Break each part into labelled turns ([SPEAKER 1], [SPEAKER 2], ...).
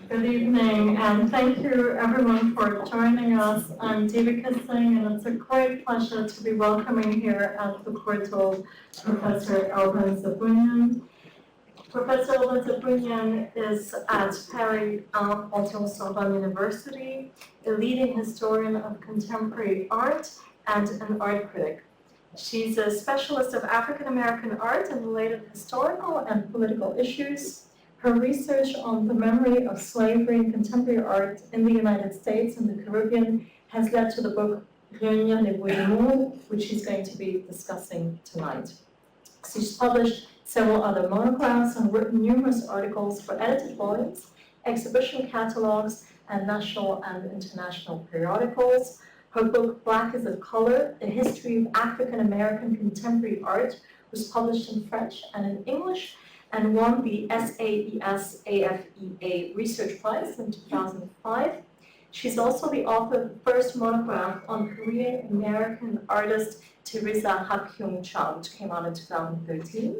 [SPEAKER 1] Good evening, and thank you everyone for joining us. I'm Devika Singh, and it's a great pleasure to be welcoming here at the portal Professor Elvan Zabunyan. Professor Elvan Zabunyan is at Paris Sorbonne University, a leading historian of contemporary art and an art critic. She's a specialist of African American art and related historical and political issues. Her research on the memory of slavery in contemporary art in the United States and the Caribbean has led to the book Réunir, les bouts du monde, which she's going to be discussing tonight. She's published several other monographs and written numerous articles for edited volumes, exhibition catalogs, and national and international periodicals. Her book, Black is a Color, A History of African American Contemporary Art, was published in French and in English, and won the SAES-AFEA Research Prize in 2005. She's also the author of the first monograph on Korean American artist Teresa Ha-kyung Cha, which came out in 2013.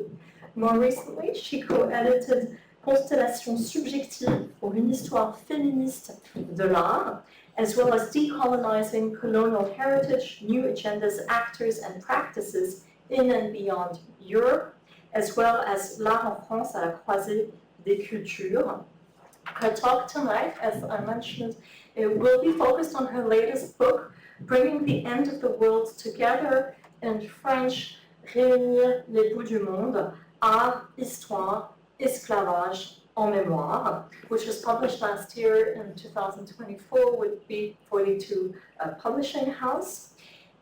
[SPEAKER 1] More recently, she co-edited Constellation subjective pour une histoire féministe de l'art, as well as Decolonizing Colonial Heritage, New Agendas, Actors, and Practices in and Beyond Europe, as well as L'art en France à la croisée des cultures. Her talk tonight, as I mentioned, will be focused on her latest book, Bringing the End of the World Together, in French, Réunir, les bouts du monde, art, histoire, esclavage, en mémoire, which was published last year in 2024 with B42 Publishing House.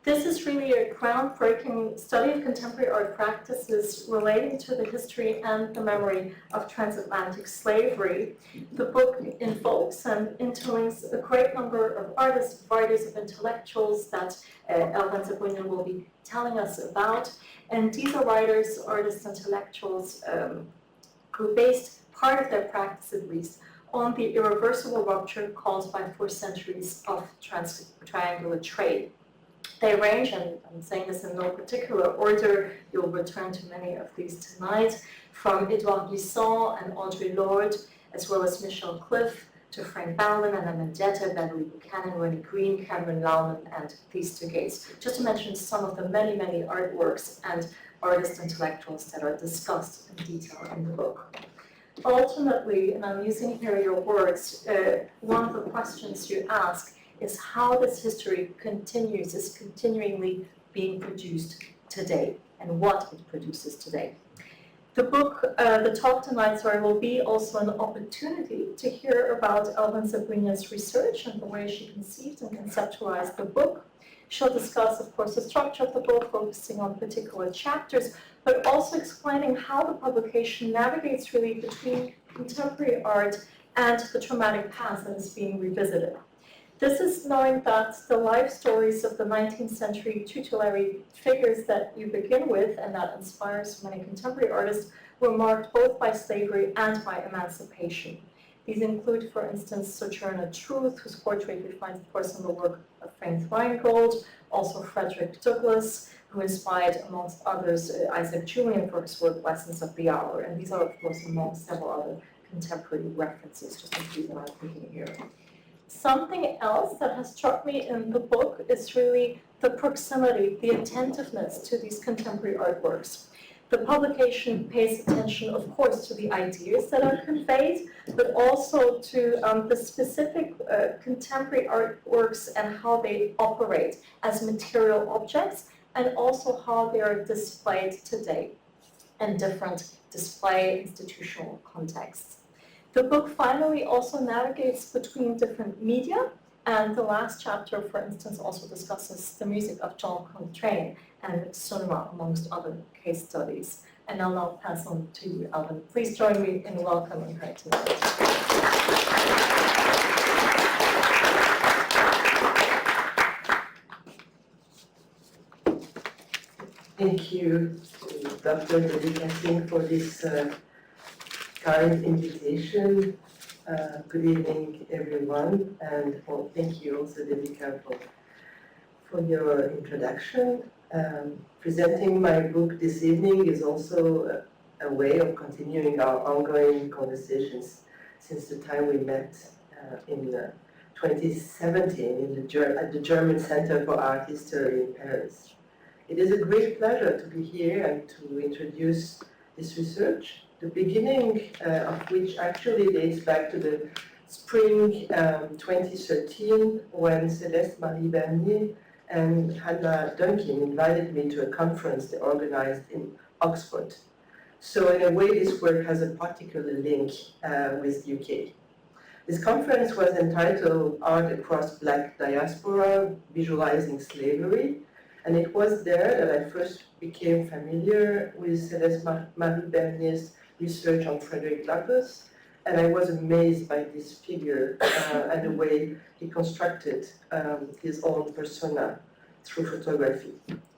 [SPEAKER 1] This is really a groundbreaking study of contemporary art practices relating to the history and the memory of transatlantic slavery. The book invokes and interlinks a great number of artists, writers, of intellectuals that Elvan Zabunyan will be telling us about. And these are writers, artists, intellectuals who based part of their practice, at least, on the irreversible rupture caused by 4 centuries of triangular trade. They range, and I'm saying this in no particular order, you'll return to many of these tonight, from Edouard Glissant and Audre Lorde, as well as Michelle Cliff, to Frank Bowman and Mendieta, Beverly Buchanan, Renée Green, Rowland and Theaster Gates, just to mention some of the many, many artworks and artist intellectuals that are discussed in detail in the book. Ultimately, and I'm using here your words, one of the questions you ask is how this history is continually being produced today, and what it produces today. The book, the talk tonight, will be also an opportunity to hear about Elvan Zabunyan's research and the way she conceived and conceptualized the book. She'll discuss, of course, the structure of the book, focusing on particular chapters, but also explaining how the publication navigates really between contemporary art and the traumatic past that is being revisited. This is knowing that the life stories of the 19th century tutelary figures that you begin with and that inspires many contemporary artists were marked both by slavery and by emancipation. These include, for instance, Sojourner Truth, whose portrait we find, of course, in the work of Frank Reingold, also Frederick Douglass, who inspired, amongst others, Isaac Julian for his work Lessons of the Hour. And these are, of course, among several other contemporary references, just a few that I'm thinking here. Something else that has struck me in the book is really the proximity, the attentiveness to these contemporary artworks. The publication pays attention, of course, to the ideas that are conveyed, but also to the specific contemporary artworks and how they operate as material objects, and also how they are displayed today in different display institutional contexts. The book finally also navigates between different media, and the last chapter, for instance, also discusses the music of John Coltrane and cinema, amongst other case studies. And I'll now pass on to you, Elvan. Please join me in welcoming her tonight.
[SPEAKER 2] Thank you, Dr. Devika Singh, for this kind invitation. Good evening, everyone, and thank you also, Devika, for your introduction. Presenting my book this evening is also a way of continuing our ongoing conversations since the time we met in 2017 at the German Center for Art History in Paris. It is a great pleasure to be here and to introduce this research, the beginning of which actually dates back to the spring 2013, when Céleste Marie Bernier and Hannah Duncan invited me to a conference they organized in Oxford. So in a way, this work has a particular link with the UK. This conference was entitled Art Across Black Diaspora, Visualizing Slavery, and it was there that I first became familiar with Céleste Marie Bernier's research on Frederick Douglass, and I was amazed by this figure and the way he constructed his own persona through photography.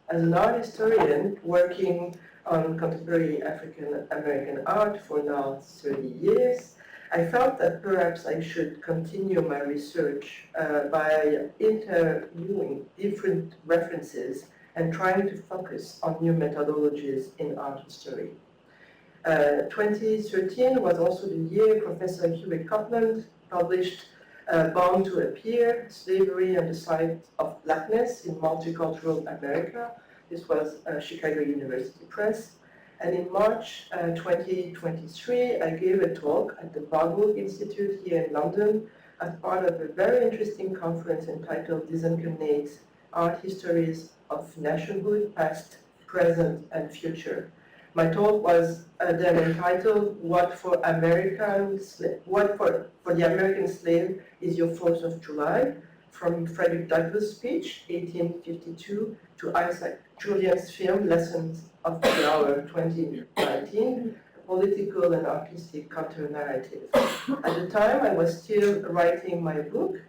[SPEAKER 2] As an art historian working on contemporary African American art for now 30 years, I felt that perhaps I should continue my research by interviewing different references and trying to focus on new methodologies in art history. 2013 was also the year Professor Hewitt Copland published Bound to Appear, Slavery and the Site of Blackness in Multicultural America. This was Chicago University Press. And in March 2023, I gave a talk at the Barbour Institute here in London as part of a very interesting conference entitled Disincarnate Art Histories of Nationhood, Past, Present, and Future. My talk was then entitled "What for the American Slave is Your 4th of July?" from Frederick Douglass' speech, 1852, to Isaac Julian's film Lessons of the Hour, 2019, Political and Artistic Counter-Narrative. At the time, I was still writing my book.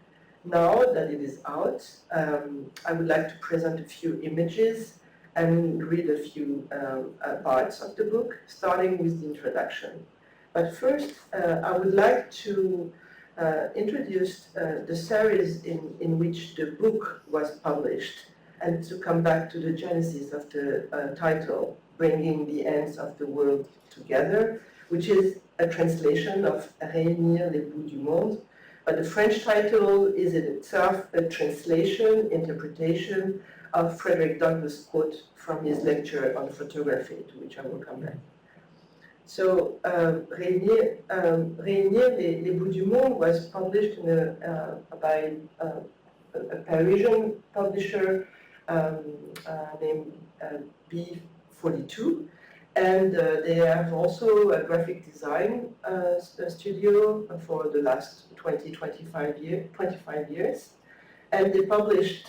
[SPEAKER 2] Now that it is out, I would like to present a few images and read a few parts of the book, starting with the introduction. But first, I would like to introduce the series in which the book was published, and to come back to the genesis of the title, Bringing the Ends of the World Together, which is a translation of Réunir, les bouts du monde. But the French title is in itself a translation, interpretation of Frederick Douglass' quote from his lecture on photography, to which I will come back. So, Réunir, les bouts du monde was published by a Parisian publisher named B42, and they have also a graphic design studio for the last 25 years. And they published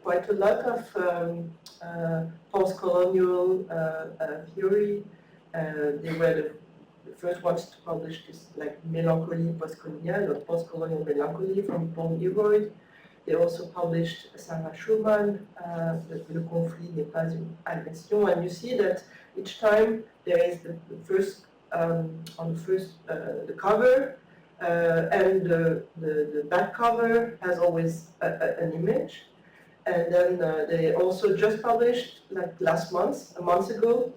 [SPEAKER 2] quite a lot of post-colonial theory. They were the first ones to publish this, like, Mélancolie post-coloniale, or post-colonial melancholy from Paul Leroy. They also published Sarah Schumann, Le conflit n'est pas une agression, and you see that each time there is the first, the cover, and the back cover has always an image. And then they also just published, like a month ago,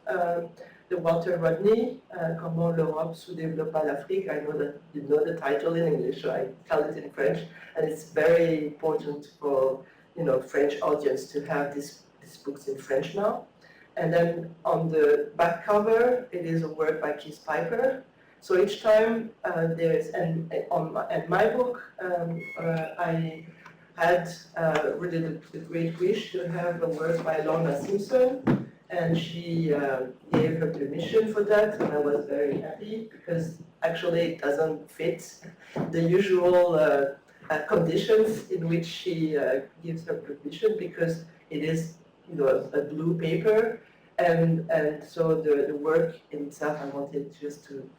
[SPEAKER 2] the Walter Rodney, Comment l'Europe sous-développa l'Afrique. I know that you know the title in English, so I tell it in French, and it's very important for French audience to have these books in French now. And then on the back cover, it is a work by Keith Piper. So each time there's, and my book, I had really the great wish to have a work by Lorna Simpson, and she gave her permission for that, and I was very happy because actually it doesn't fit the usual conditions in which she gives her permission, because it is a blue paper, and so the work in itself, I wanted just to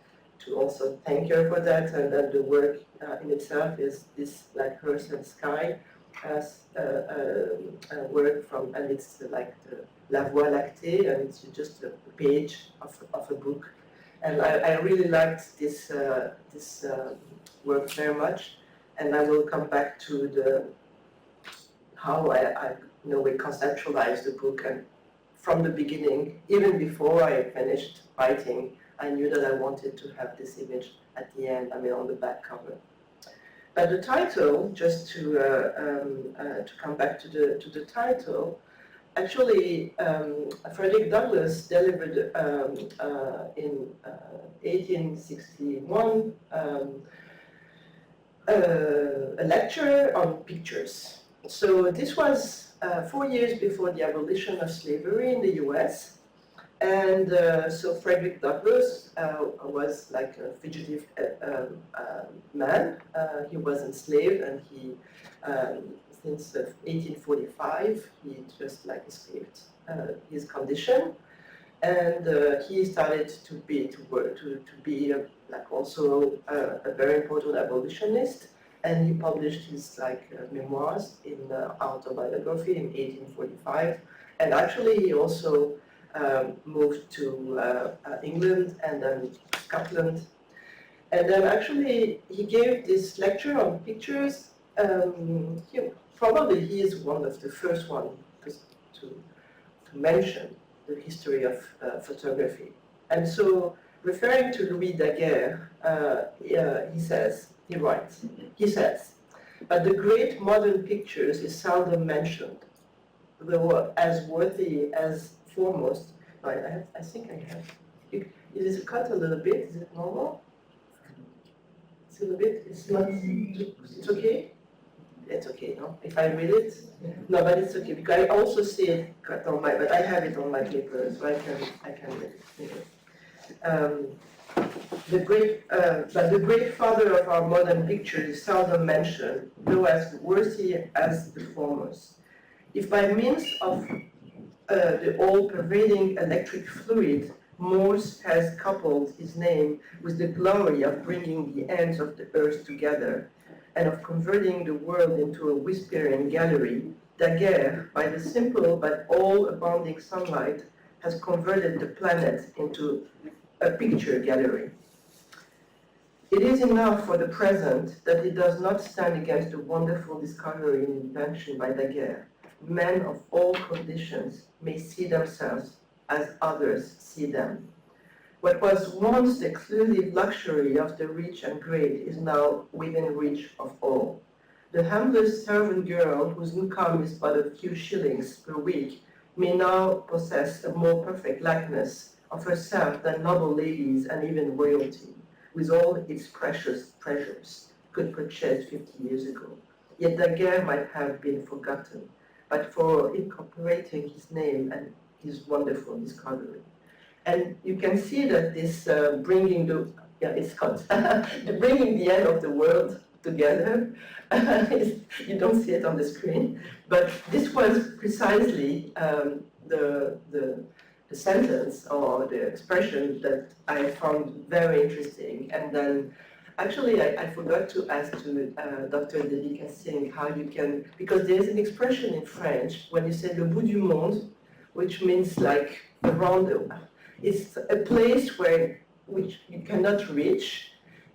[SPEAKER 2] also thank her for that, and that the work in itself is this, like, Earth and Sky as a work from, and it's like the La Voie Lactée, and it's just a page of a book. And I really liked this work very much, and I will come back to how we conceptualized the book, and from the beginning, even before I finished writing, I knew that I wanted to have this image at the end, on the back cover. But the title, just to come back to the title, actually, Frederick Douglass delivered in 1861 a lecture on pictures. So this was 4 years before the abolition of slavery in the US. And so Frederick Douglass was like a fugitive man. He was enslaved, and he, since 1845, he just like escaped his condition, and he started to be like also a very important abolitionist. And he published his memoirs in autobiography in 1845, and actually he also moved to England and then Scotland. And then actually he gave this lecture on pictures. Probably he is one of the first one to mention the history of photography. And so, referring to Louis Daguerre, he says, but the great modern pictures is seldom mentioned, though as worthy as foremost. I think I have. Is it cut a little bit? Is it normal? It's a little bit. It's not. It's okay. It's okay, no? If I read it, no, but it's okay because I also see it cut on my. But I have it on my paper, so I can read it. The great father of our modern pictures is seldom mentioned, though as worthy as the foremost. If by means of the all-pervading electric fluid, Morse has coupled his name with the glory of bringing the ends of the earth together and of converting the world into a whispering gallery, Daguerre, by the simple but all-abounding sunlight, has converted the planet into a picture gallery. It is enough for the present that it does not stand against the wonderful discovery and invention by Daguerre. Men of all conditions may see themselves as others see them. What was once the exclusive luxury of the rich and great is now within reach of all. The humblest servant girl, whose income is but a few shillings per week, may now possess a more perfect likeness of herself than noble ladies and even royalty, with all its precious treasures, could purchase 50 years ago. Yet Daguerre might have been forgotten, but for incorporating his name and his wonderful discovery. And you can see that this bringing the bringing the end of the world together, you don't see it on the screen, but this was precisely the sentence or the expression that I found very interesting. And then actually I forgot to ask to Dr. Delika Singh how you can, because there's an expression in French when you say le bout du monde, which means like around, it's a place which you cannot reach,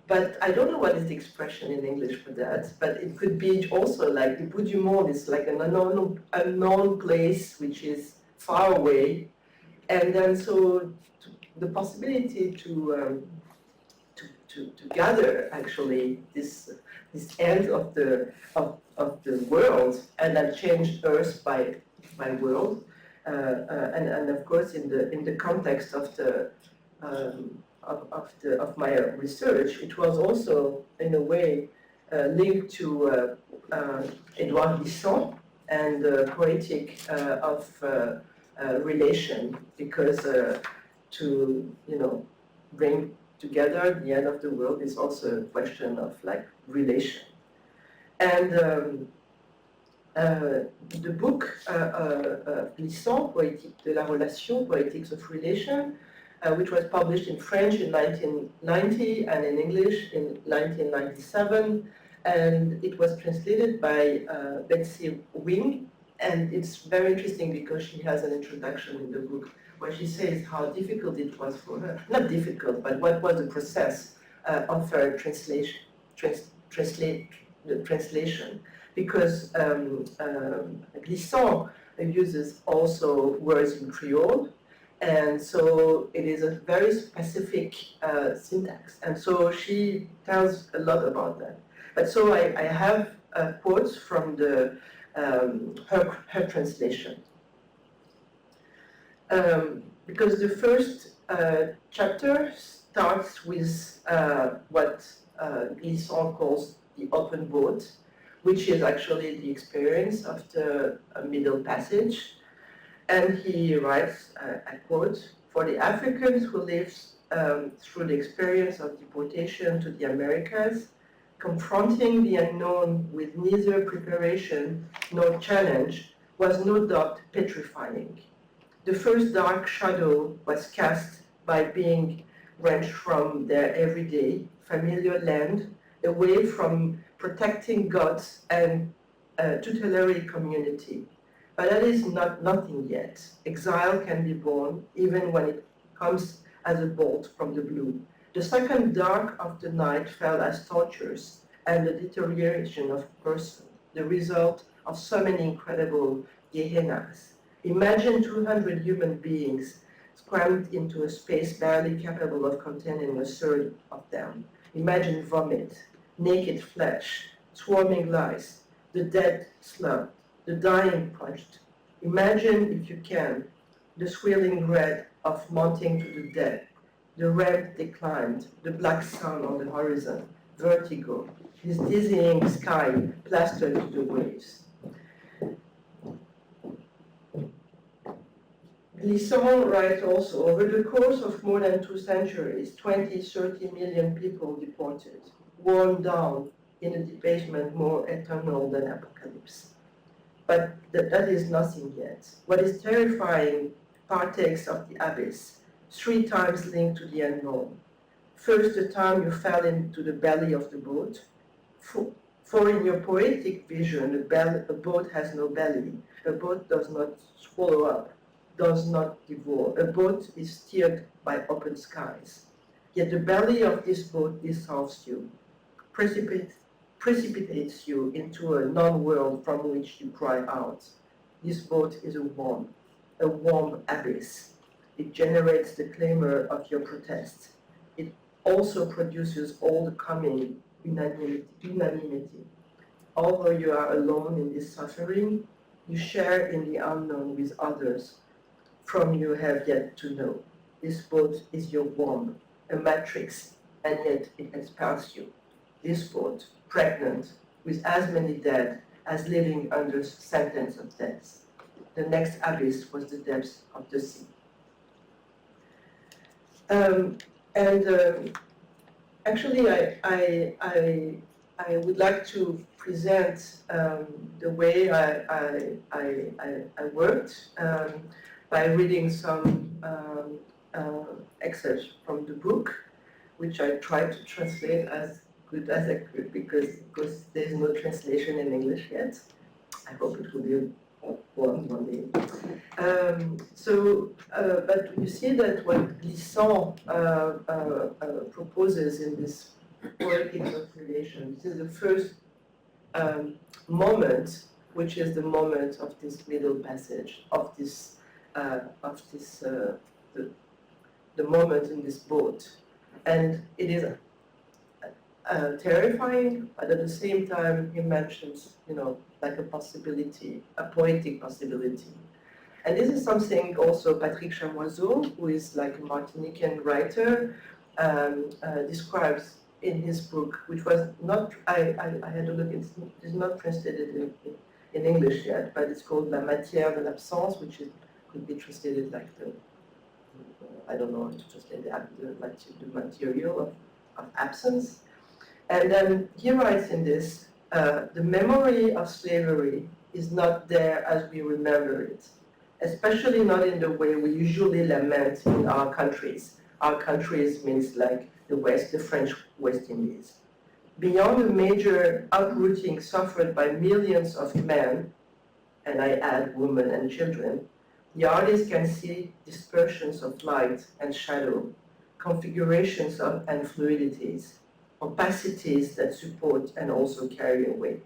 [SPEAKER 2] but I don't know what is the expression in English for that, but it could be also like the bout du monde is like an unknown place which is far away, and then so the possibility to gather actually this end of the world and then change Earth by world. And of course, in the context of my research, it was also in a way linked to Edouard Glissant and the poetic of relation, because to bring together the end of the world is also a question of like relation. And the book Glissant, Poétique de la relation, Poetics of Relation, which was published in French in 1990 and in English in 1997, and it was translated by Betsy Wing, and it's very interesting because she has an introduction in the book where she says how difficult it was for her, not difficult, but what was the process of her translation, because Glissant uses also words in Creole, And so it is a very specific syntax. And so she tells a lot about that. But so I have quotes from her translation. Because the first chapter starts with what Glissant calls the open boat, which is actually the experience of the Middle Passage. And he writes, I quote, "For the Africans who lived through the experience of deportation to the Americas, confronting the unknown with neither preparation nor challenge was no doubt petrifying. The first dark shadow was cast by being wrenched from their everyday, familiar land, away from protecting gods and tutelary community. But that is nothing yet. Exile can be born even when it comes as a bolt from the blue. The second dark of the night fell as tortures and the deterioration of person, the result of so many incredible Gehennas. Imagine 200 human beings crammed into a space barely capable of containing a third of them. Imagine vomit, naked flesh, swarming lice, the dead slug, the dying punched. Imagine, if you can, the swirling red of mounting to the dead, the red declined, the black sun on the horizon, vertigo, this dizzying sky plastered to the waves. Glissant writes also, over the course of more than 2 centuries, 20-30 million people deported, worn down in a debasement more eternal than apocalypse. But that is nothing yet. What is terrifying partakes of the abyss, 3 times linked to the unknown. First, the time you fell into the belly of the boat. For in your poetic vision, a boat has no belly. A boat does not swallow up, does not devour. A boat is steered by open skies. Yet the belly of this boat dissolves you, precipitates you into a non-world from which you cry out. This boat is a warm abyss. It generates the clamor of your protest. It also produces all the coming unanimity. Although you are alone in this suffering, you share in the unknown with others from you have yet to know. This boat is your womb, a matrix, and yet it expels you. This boat, pregnant, with as many dead as living under sentence of death. The next abyss was the depths of the sea. Actually, I would like to present the way I worked by reading some excerpts from the book, which I tried to translate as good as I could because there is no translation in English yet. I hope it will be one day. But you see that what Glissant proposes in this poetic observation, this is the first moment, which is the moment of this middle passage, of this, the moment in this boat, and it is terrifying, but at the same time, he mentions, like a possibility, a poetic possibility. And this is something also Patrick Chamoiseau, who is like a Martinican writer, describes in his book, which was not, I had a look, it's not translated in English yet, but it's called La matière de l'absence, which could be translated like the, I don't know how to translate the material of absence. And then he writes in this, the memory of slavery is not there as we remember it, especially not in the way we usually lament in our countries. Our countries means like the West, the French West Indies. Beyond the major uprooting suffered by millions of men, and I add women and children, the artist can see dispersions of light and shadow, configurations and fluidities, opacities that support and also carry away.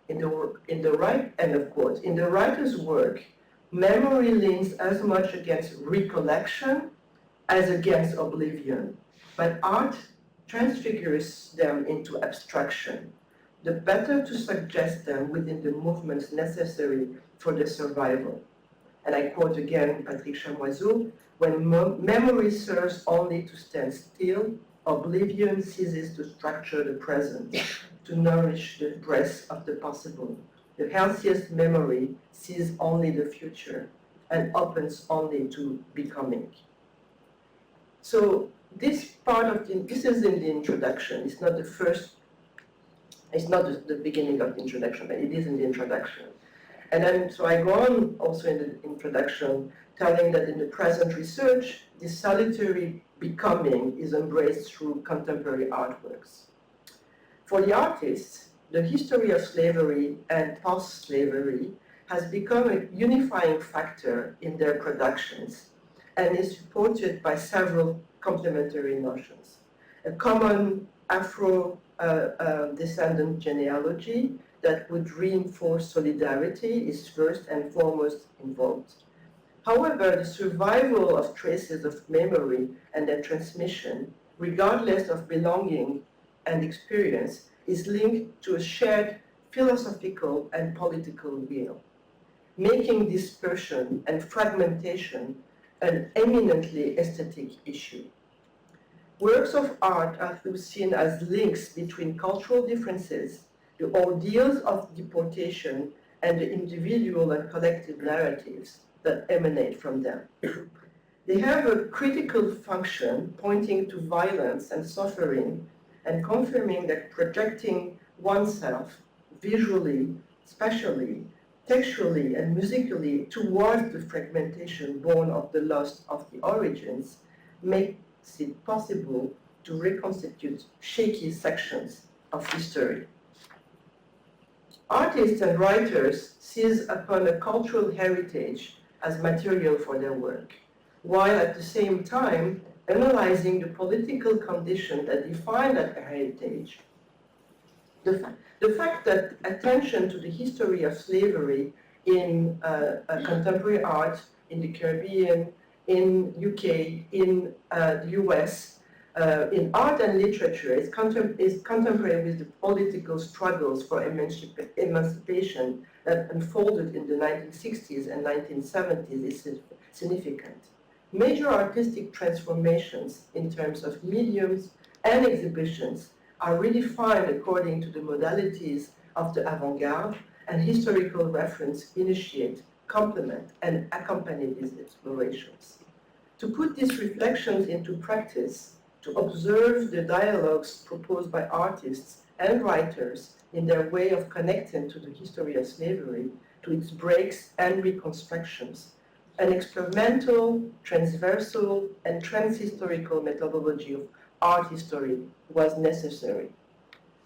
[SPEAKER 2] In the right end of quote, in the writer's work, memory leans as much against recollection as against oblivion, but art transfigures them into abstraction, the better to suggest them within the movements necessary for their survival. And I quote again Patrick Chamoiseau, when memory serves only to stand still, oblivion ceases to structure the present, to nourish the breath of the possible. The healthiest memory sees only the future and opens only to becoming. So this part of this is in the introduction. It's not the first, it's not the beginning of the introduction, but it is in the introduction. And then, so I go on also in the introduction, telling that in the present research, this solitary becoming is embraced through contemporary artworks. For the artists, the history of slavery and post-slavery has become a unifying factor in their productions and is supported by several complementary notions. A common Afro-descendant genealogy that would reinforce solidarity is first and foremost invoked. However, the survival of traces of memory and their transmission, regardless of belonging and experience, is linked to a shared philosophical and political will, making dispersion and fragmentation an eminently aesthetic issue. Works of art are thus seen as links between cultural differences, the ordeals of deportation, and the individual and collective narratives that emanate from them. They have a critical function pointing to violence and suffering and confirming that projecting oneself visually, spatially, textually, and musically towards the fragmentation born of the loss of the origins makes it possible to reconstitute shaky sections of history. Artists and writers seize upon a cultural heritage as material for their work, while at the same time analyzing the political conditions that define that heritage. The fact that attention to the history of slavery in contemporary art in the Caribbean, in UK, in the US, in art and literature is contemporary with the political struggles for emancipation that unfolded in the 1960s and 1970s is significant. Major artistic transformations in terms of mediums and exhibitions are redefined according to the modalities of the avant-garde, and historical reference initiate, complement, and accompany these explorations. To put these reflections into practice, to observe the dialogues proposed by artists and writers in their way of connecting to the history of slavery, to its breaks and reconstructions, an experimental, transversal, and transhistorical methodology of art history was necessary.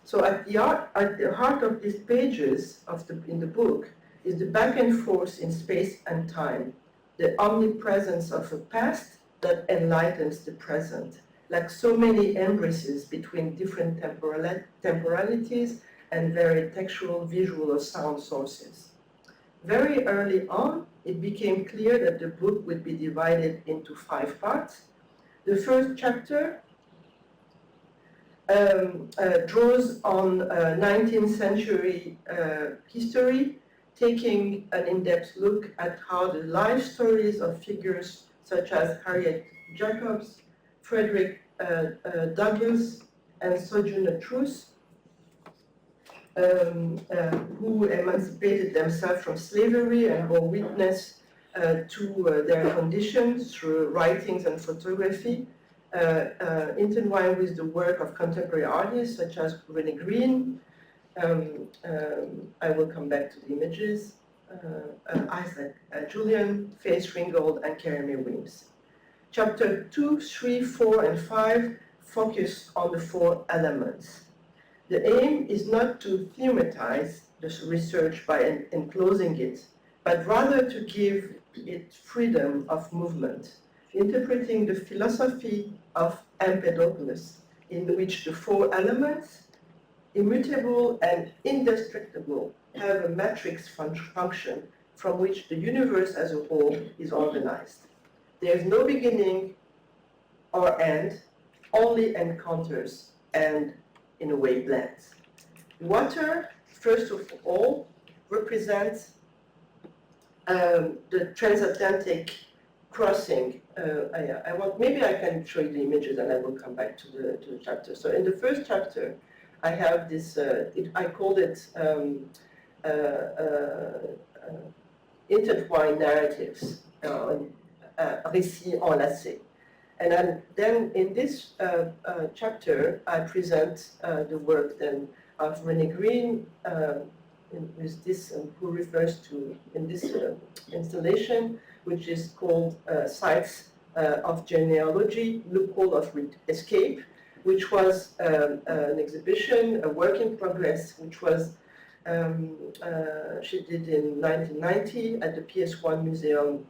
[SPEAKER 2] So at the heart of these pages in the book is the back and forth in space and time, the omnipresence of a past that enlightens the present, like so many embraces between different temporalities and very textual, visual, or sound sources. Very early on, it became clear that the book would be divided into 5 parts. The first chapter draws on 19th century history, taking an in-depth look at how the life stories of figures such as Harriet Jacobs, Frederick Douglass, and Sojourner Truth, who emancipated themselves from slavery and bore witness to their conditions through writings and photography, intertwined with the work of contemporary artists such as Renée Green. I will come back to the images. Isaac Julian, Faith Ringgold, and Keremy Weems. Chapter 2, 3, 4, and 5 focus on the 4 elements. The aim is not to thematize the research by enclosing it, but rather to give it freedom of movement, interpreting the philosophy of Empedocles, in which the 4 elements, immutable and indestructible, have a matrix function from which the universe as a whole is organized. There is no beginning or end, only encounters and, in a way, blends. Water, first of all, represents the transatlantic crossing. Maybe I can show you the images and I will come back to the chapter. So in the first chapter, I have this, I called it intertwined narratives, récits enlacés. And then in this chapter, I present the work then of Renée Green, with this, who refers to, in this installation, which is called Sites of Genealogy, Loophole of Escape, which was an exhibition, a work in progress, which was she did in 1990 at the PS1 Museum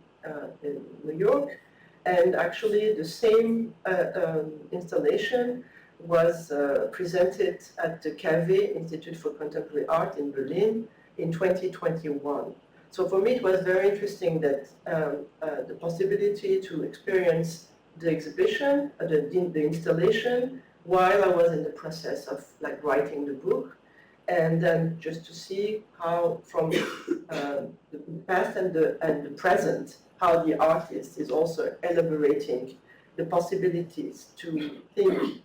[SPEAKER 2] in New York. And actually the same installation was presented at the KW, Institute for Contemporary Art in Berlin in 2021. So for me it was very interesting that the possibility to experience the exhibition, the installation, while I was in the process of writing the book, and then just to see how from the past and the present, how the artist is also elaborating the possibilities to think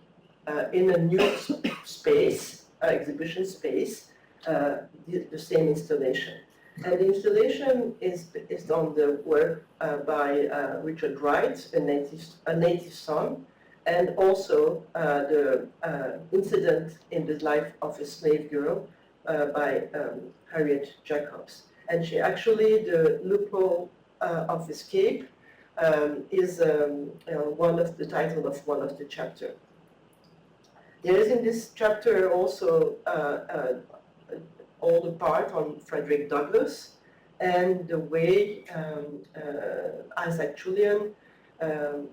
[SPEAKER 2] in a new space, exhibition space, the same installation. And the installation is on the work by Richard Wright, a native son, and also the incident in the life of a slave girl by Harriet Jacobs. And she actually, the loophole of escape is one of the title of one of the chapters. There is in this chapter also all the part on Frederick Douglass and the way Isaac Julian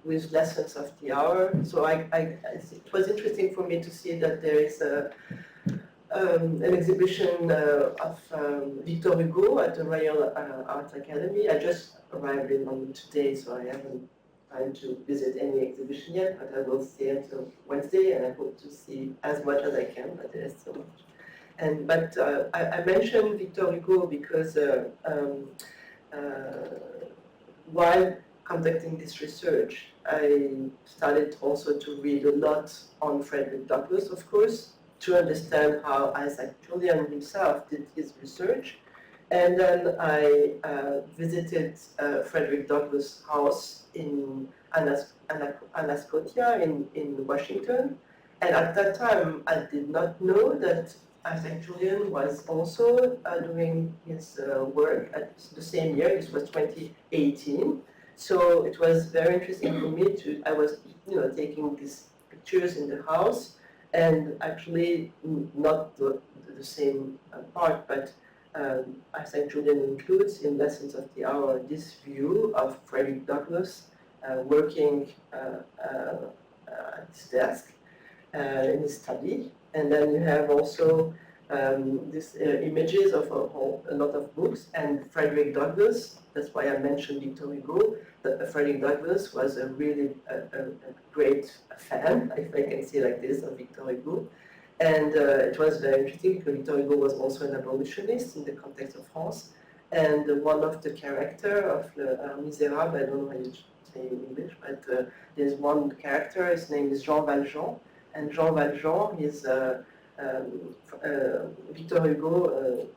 [SPEAKER 2] with Lessons of the Hour. So it was interesting for me to see that there is an exhibition of Victor Hugo at the Royal Art Academy. I just arrived in London today, so I haven't time to visit any exhibition yet, but I will stay until Wednesday, and I hope to see as much as I can, but there is so much. But I mentioned Victor Hugo because while conducting this research, I started also to read a lot on Frederick Douglass, of course, to understand how Isaac Julian himself did his research. And then I visited Frederick Douglass' house in Anacostia in Washington. And at that time, I did not know that Isaac Julian was also doing his work at the same year. This was 2018. So it was very interesting for me to, I was taking these pictures in the house, and actually not the same part, but Isaac Julian includes in Lessons of the Hour this view of Frederick Douglass working at his desk in his study. And then you have also these images of a lot of books, and Frederick Douglass, that's why I mentioned Victor Hugo, that Frederick Douglass was a really great fan, if I can say like this, of Victor Hugo. And it was very interesting because Victor Hugo was also an abolitionist in the context of France. And one of the characters of Le Misérable, I don't know how you say in English, but there's one character, his name is Jean Valjean. And Jean Valjean is Victor Hugo,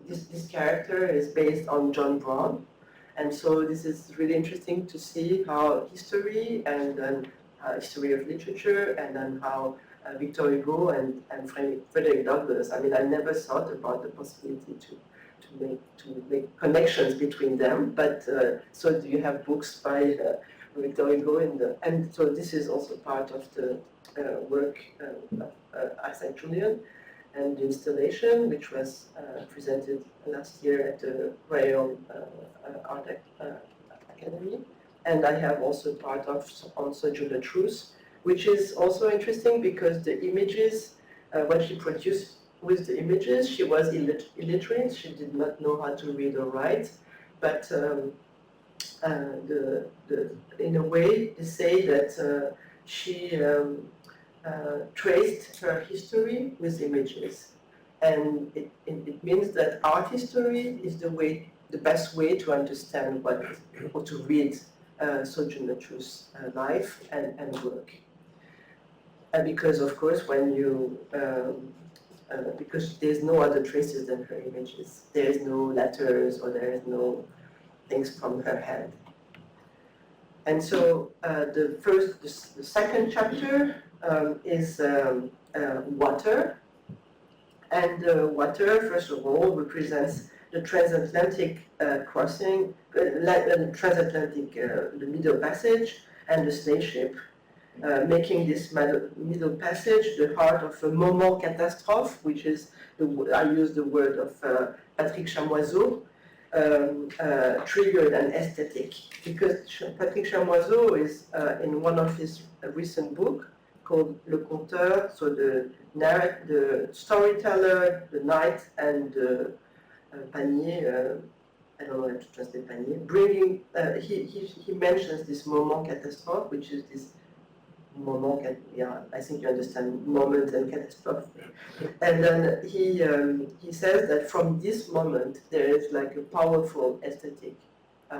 [SPEAKER 2] this character is based on John Brown. And so this is really interesting to see how history and then history of literature, and then how Victor Hugo and Frederick Douglass, I mean, I never thought about the possibility to make connections between them, but so you have books by Victor Hugo, and so this is also part of the work of Isaac Julian, and the installation, which was presented last year at the Royal Art Academy. And I have also part of on Sojourn the Truth, which is also interesting because the images, when she produced with the images. She was illiterate, she did not know how to read or write, but in a way, they say that she traced her history with images. And it means that art history is the best way to understand or to read Sojourner Truth's life and work. Because of course, when you because there's no other traces than her images. There is no letters or there is no things from her hand. And so the second chapter is water. And water, first of all, represents the transatlantic crossing, the transatlantic, the Middle Passage, and the slave ship, making this Middle Passage the heart of a moment catastrophe, which is, I use the word of Patrick Chamoiseau, triggered and aesthetic. Because Patrick Chamoiseau is in one of his recent books called Le Conteur, so the storyteller, the knight, and the panier, I don't know how to translate panier, bringing, he mentions this moment catastrophe, which is this moment, yeah, I think you understand moment and catastrophe. And then he says that from this moment there is like a powerful aesthetic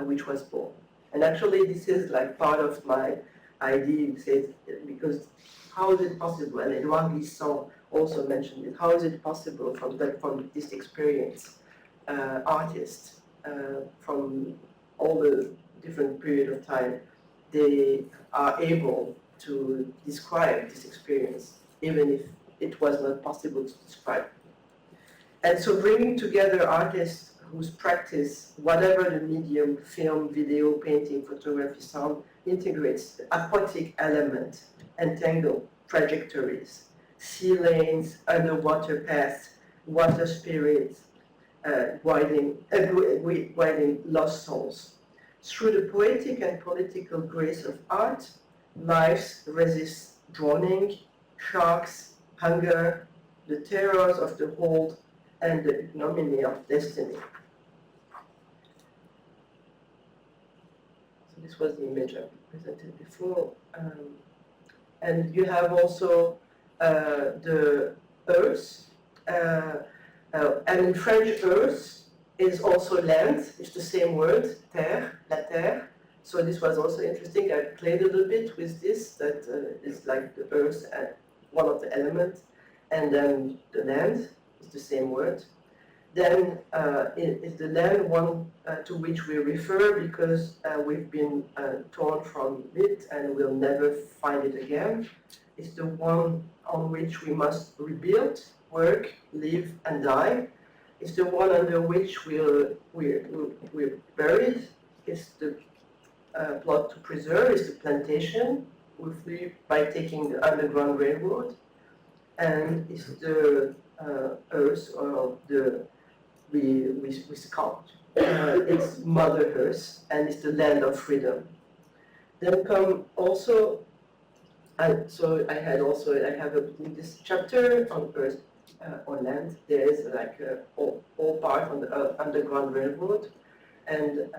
[SPEAKER 2] which was born. And actually this is like part of my idea, because how is it possible? And Edouard Glissant also mentioned it. How is it possible from this experience, artists from all the different period of time, they are able to describe this experience, even if it was not possible to describe. And so bringing together artists whose practice, whatever the medium, film, video, painting, photography, sound, integrates the aquatic element, entangled trajectories, sea lanes, underwater paths, water spirits, guiding lost souls. Through the poetic and political grace of art, lives resist drowning, sharks, hunger, the terrors of the hold, and the ignominy of destiny. So this was the image I presented before. And you have also the earth, and in French earth is also land, it's the same word, terre, la terre. So this was also interesting. I played a little bit with this, that is like the earth and one of the elements, and then the land is the same word. Then is the land one to which we refer because we've been torn from it and we'll never find it again. It's the one on which we must rebuild, work, live, and die. It's the one under which we're buried. It's the plot to preserve, is the plantation, by taking the Underground Railroad, and it's the earth, or the we sculpt. It's Mother Earth, and it's the land of freedom. Then come also, so I have in this chapter on earth or land, there is like all part on the Underground Railroad, and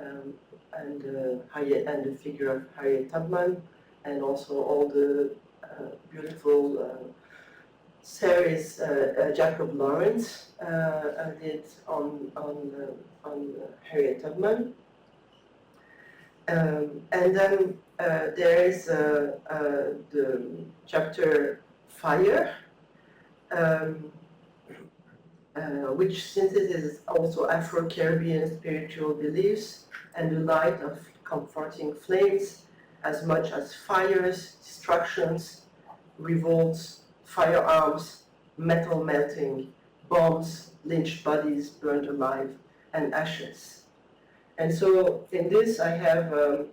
[SPEAKER 2] the figure of Harriet Tubman, and also all the beautiful series Jacob Lawrence did on Harriet Tubman. And then there is the chapter Fire, which synthesizes also Afro-Caribbean spiritual beliefs and the light of comforting flames, as much as fires, destructions, revolts, firearms, metal melting, bombs, lynched bodies burned alive, and ashes. And so in this I have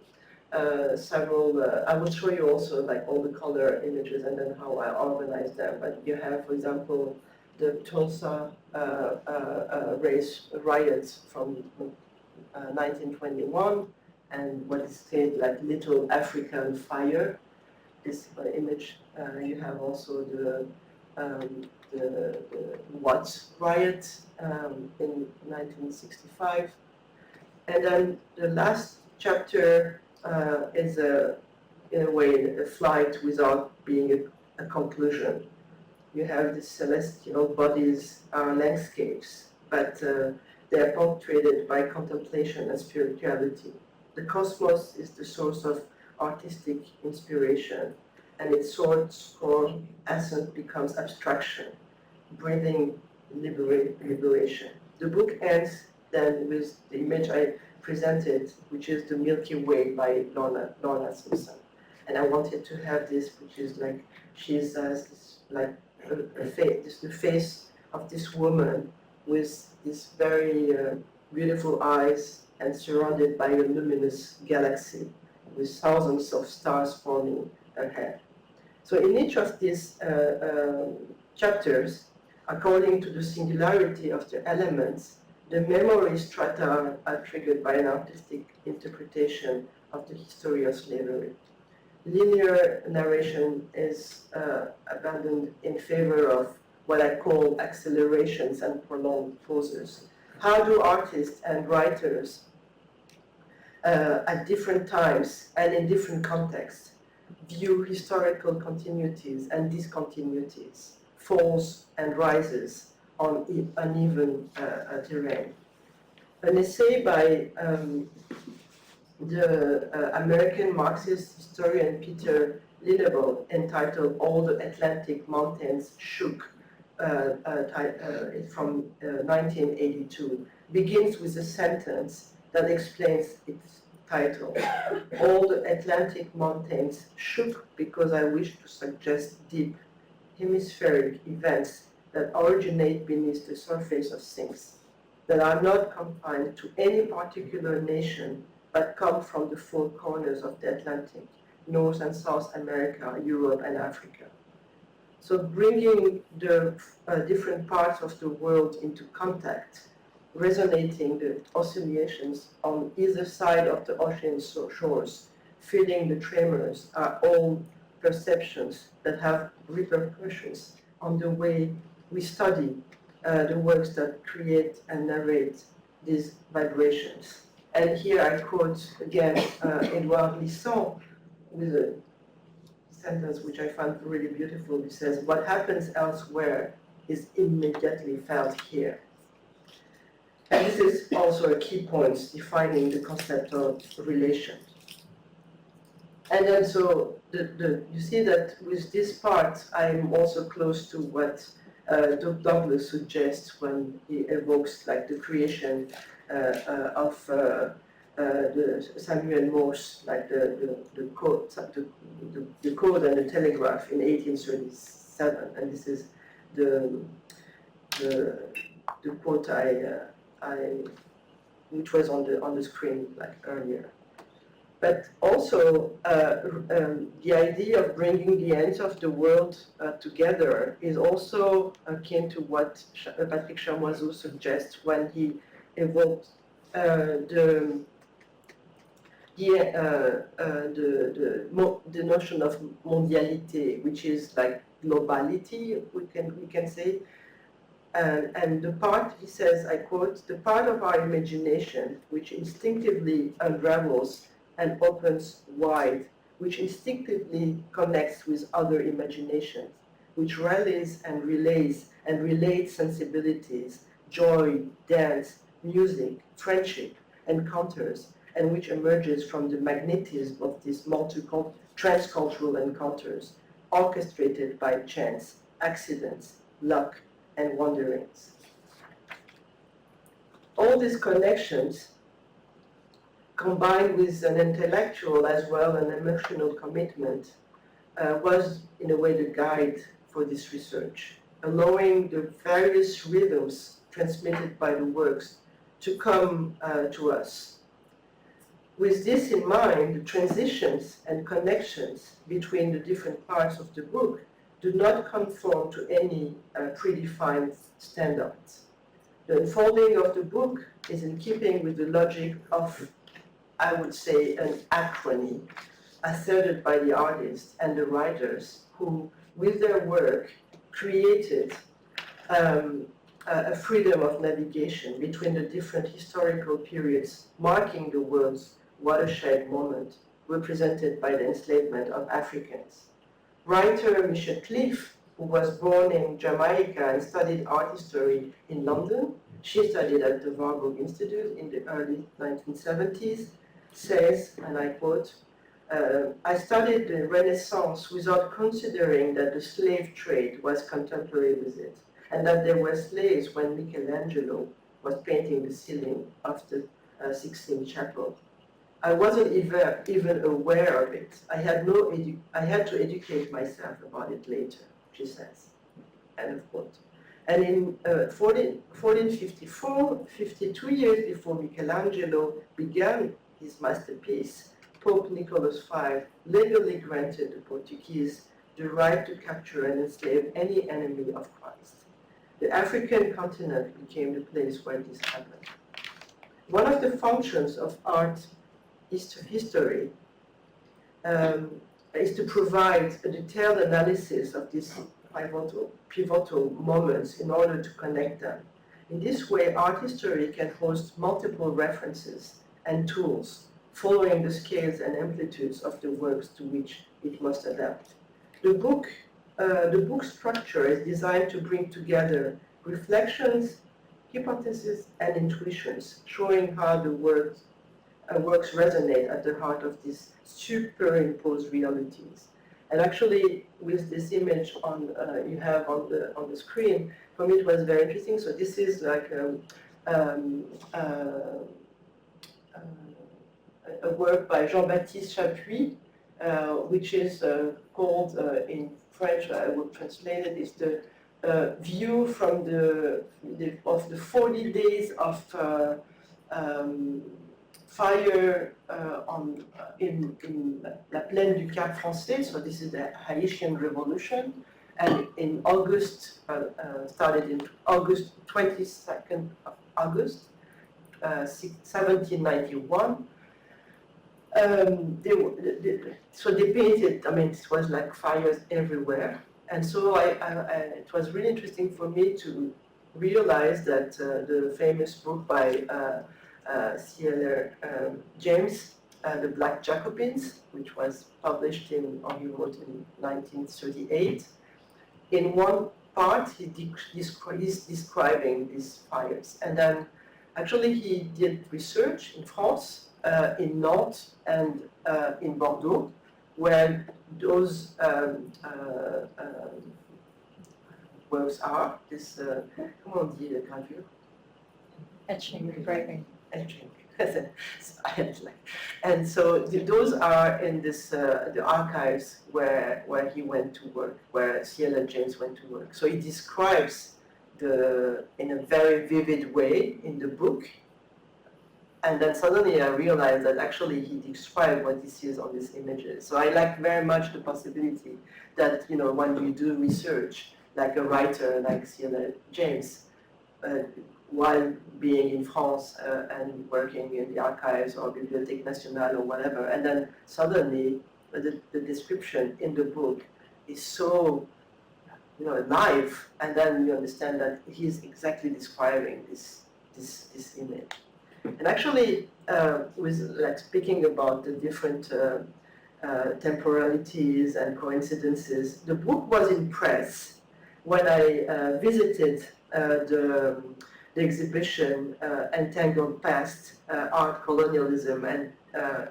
[SPEAKER 2] several, I will show you also like all the color images and then how I organize them. But you have, for example, the Tulsa race riots from 1921, and what is said like Little African Fire, this image. You have also the the Watts riot in 1965. And then the last chapter is, in a way, a flight without being a conclusion. You have these celestial bodies are landscapes, but they are punctuated by contemplation and spirituality. The cosmos is the source of artistic inspiration, and its source or essence becomes abstraction, breathing liberation. The book ends then with the image I presented, which is the Milky Way by Lorna Simpson. And I wanted to have this, which is like, she's like the face of this woman with these very beautiful eyes and surrounded by a luminous galaxy with thousands of stars forming her head. So in each of these chapters, according to the singularity of the elements, the memory strata are triggered by an artistic interpretation of the history of slavery. Linear narration is abandoned in favor of what I call accelerations and prolonged pauses. How do artists and writers at different times and in different contexts view historical continuities and discontinuities, falls and rises on uneven terrain? An essay by the American Marxist historian Peter Lindell entitled "All the Atlantic Mountains Shook," from 1982, begins with a sentence that explains its title. All the Atlantic mountains shook because I wish to suggest deep hemispheric events that originate beneath the surface of things, that are not confined to any particular nation, but come from the four corners of the Atlantic, North and South America, Europe and Africa. So bringing the different parts of the world into contact, resonating the oscillations on either side of the ocean shores, feeling the tremors, are all perceptions that have repercussions on the way we study the works that create and narrate these vibrations. And here I quote again Edouard Glissant with a sentence which I found really beautiful. He says, "What happens elsewhere is immediately felt here." And this is also a key point defining the concept of relation. And then so you see that with this part, I'm also close to what Douglas suggests when he evokes like the creation of the Samuel Morse, like the code and the telegraph in 1837, and this is the quote which was on the screen like earlier. But also the idea of bringing the ends of the world together is also akin to what Patrick Chamoiseau suggests when he evoked the notion of mondialité, which is like globality, we can say. And the part, he says, I quote, "The part of our imagination which instinctively unravels and opens wide, which instinctively connects with other imaginations, which rallies and relays and relates sensibilities, joy, dance, music, friendship, encounters, and which emerges from the magnetism of these multiple transcultural encounters, orchestrated by chance, accidents, luck, and wanderings." All these connections, combined with an intellectual as well an emotional commitment, was in a way the guide for this research, allowing the various rhythms transmitted by the works to come to us. With this in mind, the transitions and connections between the different parts of the book do not conform to any predefined standards. The unfolding of the book is in keeping with the logic of, I would say, an acrony asserted by the artists and the writers who, with their work, created a freedom of navigation between the different historical periods marking the world's watershed moment represented by the enslavement of Africans. Writer Michelle Cliff, who was born in Jamaica and studied art history in London, she studied at the Warburg Institute in the early 1970s, says, and I quote, I studied the Renaissance without considering that the slave trade was contemporary with it, and that there were slaves when Michelangelo was painting the ceiling of the Sistine Chapel. I wasn't even aware of it. I had to educate myself about it later, she says. End of quote. And in 1454, 52 years before Michelangelo began his masterpiece, Pope Nicholas V legally granted the Portuguese the right to capture and enslave any enemy of Christ. The African continent became the place where this happened. One of the functions of art history is to provide a detailed analysis of these pivotal moments in order to connect them. In this way, art history can host multiple references and tools following the scales and amplitudes of the works to which it must adapt. The book structure is designed to bring together reflections, hypotheses, and intuitions, showing how the works resonate at the heart of these superimposed realities. And actually, with this image you have on the screen, for me it was very interesting. So this is like a work by Jean-Baptiste Chapuis, which is called in French, I will translate it, is the view from the 40 days of fire in La Plaine du Cap Français. So this is the Haitian Revolution, and in August, started in August 22nd of August, 1791. So they painted, I mean, it was like fires everywhere. And so it was really interesting for me to realize that the famous book by C.L. James, The Black Jacobins, which was published he wrote in 1938, in one part he's describing these fires. And then actually he did research in France, in Nantes and in Bordeaux, where those works are. This, comment on dit gravure?
[SPEAKER 3] Etching, engraving.
[SPEAKER 2] Etching. And so those are in this the archives where he went to work, where C.L. James went to work. So he describes in a very vivid way in the book. And then suddenly I realized that actually he described what he sees on these images. So I like very much the possibility that, you know, when you do research, like a writer like C.L. James, while being in France and working in the archives or Bibliothèque Nationale or whatever, and then suddenly the description in the book is so, you know, alive, and then you understand that he's exactly describing this image. And actually, speaking about the different temporalities and coincidences, the book was in press when I visited the exhibition Entangled Past, Art, Colonialism and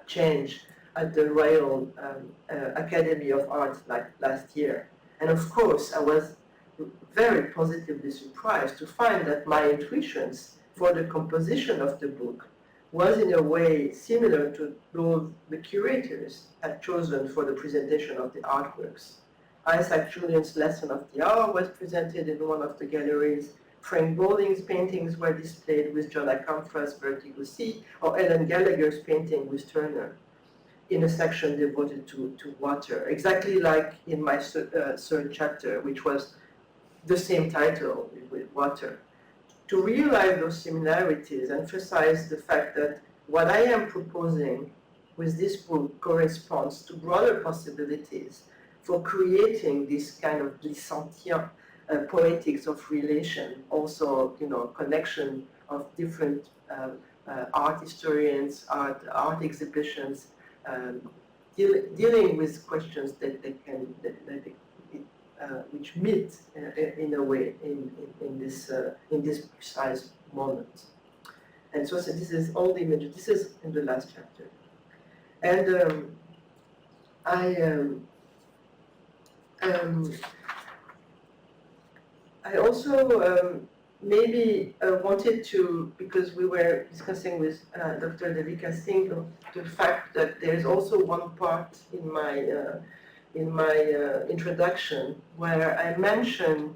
[SPEAKER 2] Change at the Royal Academy of Art last year. And of course, I was very positively surprised to find that my intuitions for the composition of the book was in a way similar to those the curators had chosen for the presentation of the artworks. Isaac Julian's Lesson of the Hour was presented in one of the galleries. Frank Bowling's paintings were displayed with John Akamfra's Vertigo Sea, or Ellen Gallagher's painting with Turner in a section devoted to water, exactly like in my third chapter, which was the same title, with water. To realize those similarities, emphasize the fact that what I am proposing with this book corresponds to broader possibilities for creating this kind of Glissantien poetics of relation, also, connection of different art historians, art exhibitions, dealing with questions which meet in a way in this precise moment. And so this is all the images. This is in the last chapter, and I also maybe wanted to, because we were discussing with Dr. Devika Singh the fact that there's also one part in my introduction where I mention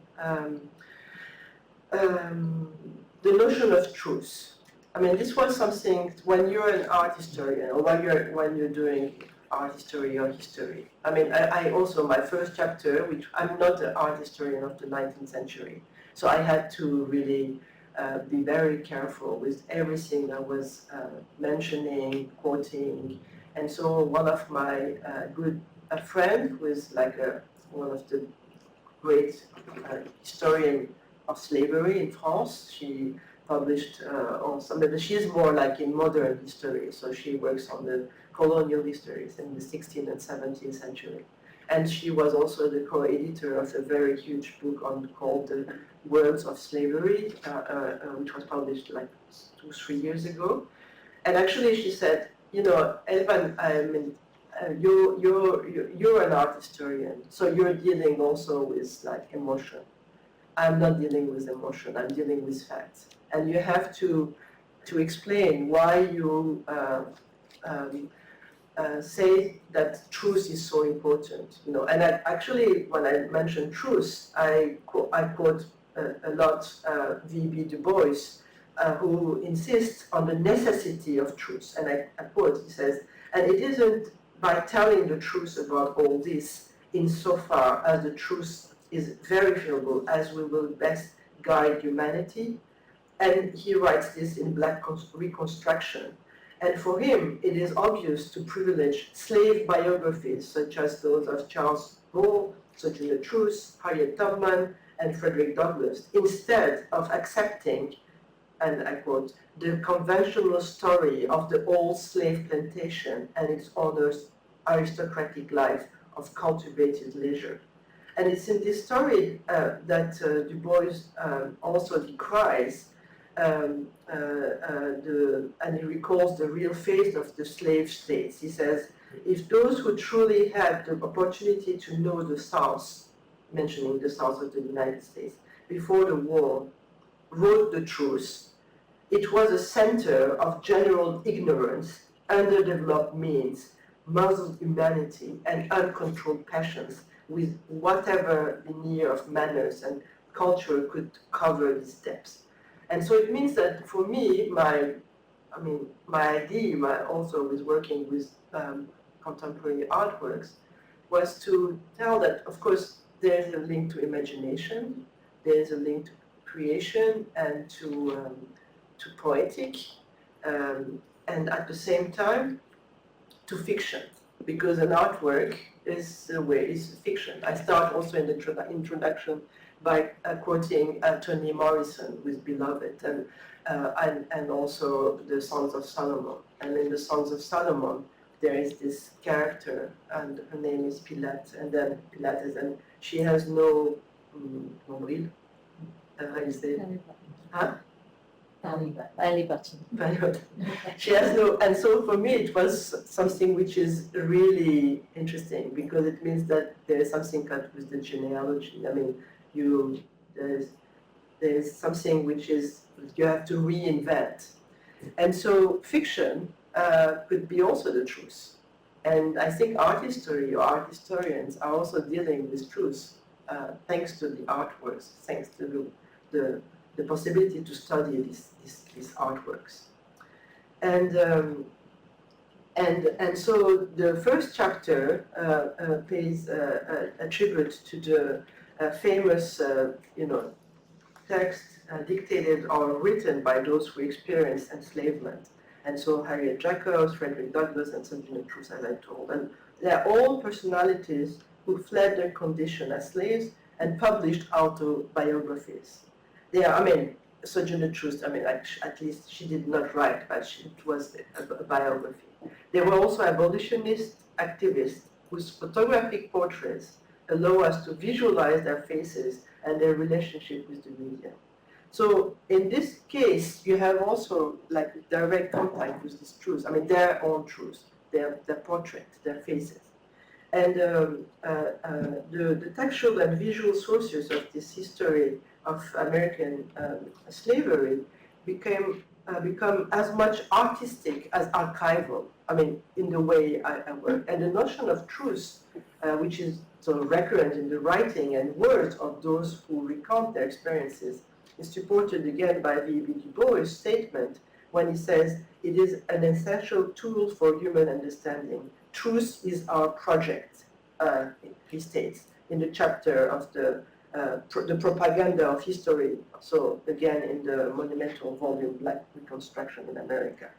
[SPEAKER 2] the notion of truth. I mean, this was something when you're an art historian, or when you're doing art history or history. I mean, I also, my first chapter, which I'm not an art historian of the 19th century, so I had to really be very careful with everything I was mentioning, quoting. And so one of my a friend who is like one of the great historian of slavery in France, she published also, maybe she's more like in modern history, so she works on the colonial histories in the 16th and 17th century. And she was also the co-editor of a very huge book called The Words of Slavery, which was published like 2-3 years ago. And actually she said, Elvan, I mean, you're an art historian, so you're dealing also with like emotion. I'm not dealing with emotion, I'm dealing with facts. And you have to explain why you say that truth is so important, And actually, when I mention truth, I quote a lot V.B. Du Bois, who insists on the necessity of truth. And I quote, he says, and it isn't by telling the truth about all this, insofar as the truth is verifiable, as we will best guide humanity. And he writes this in Black Reconstruction. And for him, it is obvious to privilege slave biographies, such as those of Charles Bull, Sojourner Truth, Harriet Tubman, and Frederick Douglass, instead of accepting, and I quote, the conventional story of the old slave plantation and its owner's aristocratic life of cultivated leisure. And it's in this story that Du Bois also decries and he recalls the real face of the slave states. He says, if those who truly had the opportunity to know the South, mentioning the South of the United States, before the war, wrote the truth, it was a center of general ignorance, underdeveloped means, muzzled humanity, and uncontrolled passions, with whatever veneer of manners and culture could cover these depths. And so it means that for me, my idea, also with working with contemporary artworks, was to tell that, of course, there's a link to imagination, there's a link to creation and to poetic, and at the same time, to fiction, because an artwork is fiction. I start also in the introduction by quoting Toni Morrison with Beloved, and also the Songs of Solomon. And in the Songs of Solomon, there is this character, and her name is Pilat, and then Pilates, and she has no nombril. How you say it? Huh?
[SPEAKER 3] Belly button.
[SPEAKER 2] She has no, and so for me it was something which is really interesting, because it means that there is something cut with the genealogy. I mean, there's something which is you have to reinvent, and so fiction could be also the truth. And I think art history or art historians are also dealing with truth, thanks to the artworks, thanks to the possibility to study these artworks. And so the first chapter pays a tribute to the famous, text dictated or written by those who experienced enslavement. And so Harriet Jacobs, Frederick Douglass, and Sojourner Truth, as I told. And they're all personalities who fled their condition as slaves and published autobiographies. They are, I mean, Sojourner Truth, I mean, at least she did not write, but it was a biography. They were also abolitionist activists whose photographic portraits allow us to visualize their faces and their relationship with the medium. So in this case, you have also like direct contact with these truths. I mean, their own truths, their portraits, their faces. And the textual and visual sources of this history of American slavery become as much artistic as archival. I mean, in the way I work. And the notion of truth, which is sort of recurrent in the writing and words of those who recount their experiences, is supported again by V.B. Du Bois' statement when he says, "It is an essential tool for human understanding. Truth is our project," he states in the chapter of the propaganda of history, so again in the monumental volume Black Reconstruction in America.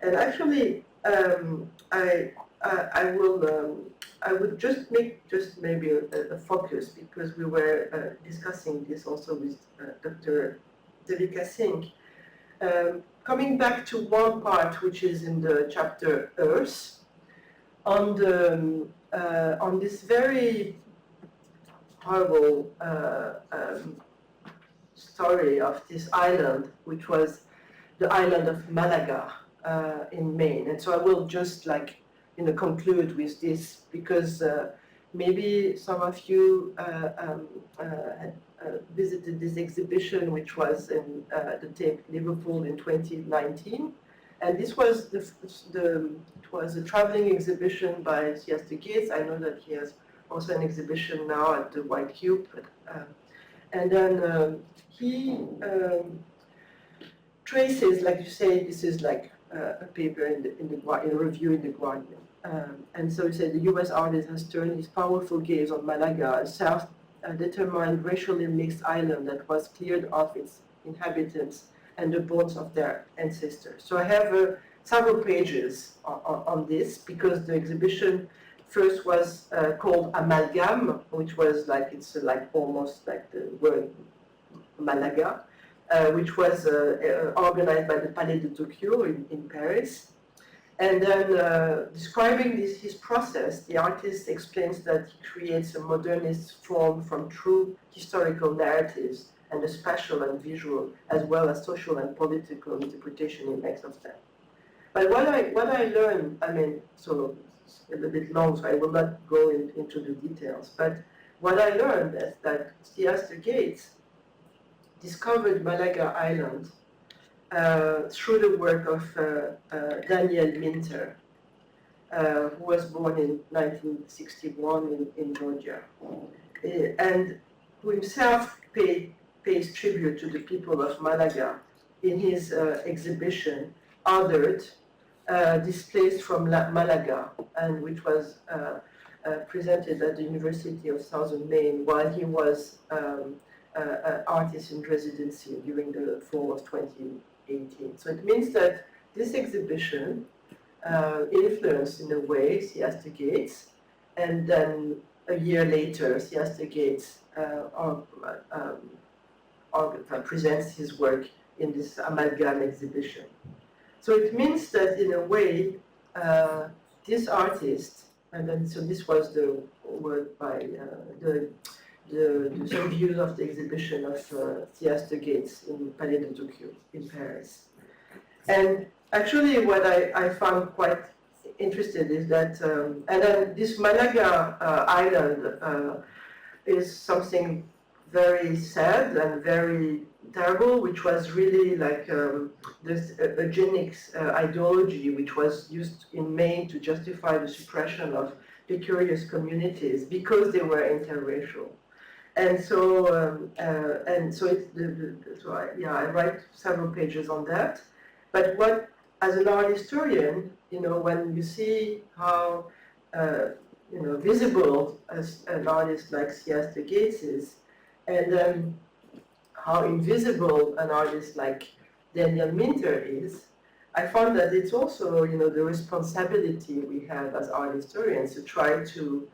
[SPEAKER 2] And actually, I would just make maybe a focus, because we were discussing this also with Dr. Devika Singh. Coming back to one part which is in the chapter Earth, on this very horrible story of this island, which was the island of Malaga in Maine. And so I will just conclude with this, because maybe some of you had visited this exhibition, which was in the Tate Liverpool in 2019. And this was it was a traveling exhibition by Theaster Gates. I know that he has also an exhibition now at the White Cube. And then he traces, like you say, this is like a paper in a review in The Guardian. And so he said, the US artist has turned his powerful gaze on Malaga, a self-determined racially mixed island that was cleared of its inhabitants and the bones of their ancestors. So I have several pages on this, because the exhibition first was called Amalgam, which was it's almost like the word Malaga, which was organized by the Palais de Tokyo in Paris. And then describing his process, the artist explains that he creates a modernist form from true historical narratives and the spatial and visual, as well as social and political interpretation he makes of them. But what I learned, I mean, so it's a little bit long, so I will not go into the details, but what I learned is that Theaster Gates discovered Malaga Island through the work of Daniel Minter, who was born in 1961 in Georgia, and who himself pays tribute to the people of Malaga in his exhibition, Othered, Displaced from Malaga, and which was presented at the University of Southern Maine while he was artist in residency during the fall of 2018. So it means that this exhibition influenced, in a way, Theaster Gates, and then a year later, Theaster Gates presents his work in this Amalgam exhibition. So it means that, in a way, this artist, and then so this was the work by the views of the exhibition of Theaster Gates in Palais de Tokyo in Paris. And actually what I found quite interesting is that, and then this Malaga island is something very sad and very terrible, which was really like this eugenics ideology, which was used in Maine to justify the suppression of the curious communities because they were interracial. And so, I write several pages on that. But what, as an art historian, when you see how, visible as an artist like Theaster Gates is, and then how invisible an artist like Daniel Minter is, I found that it's also, the responsibility we have as art historians to try to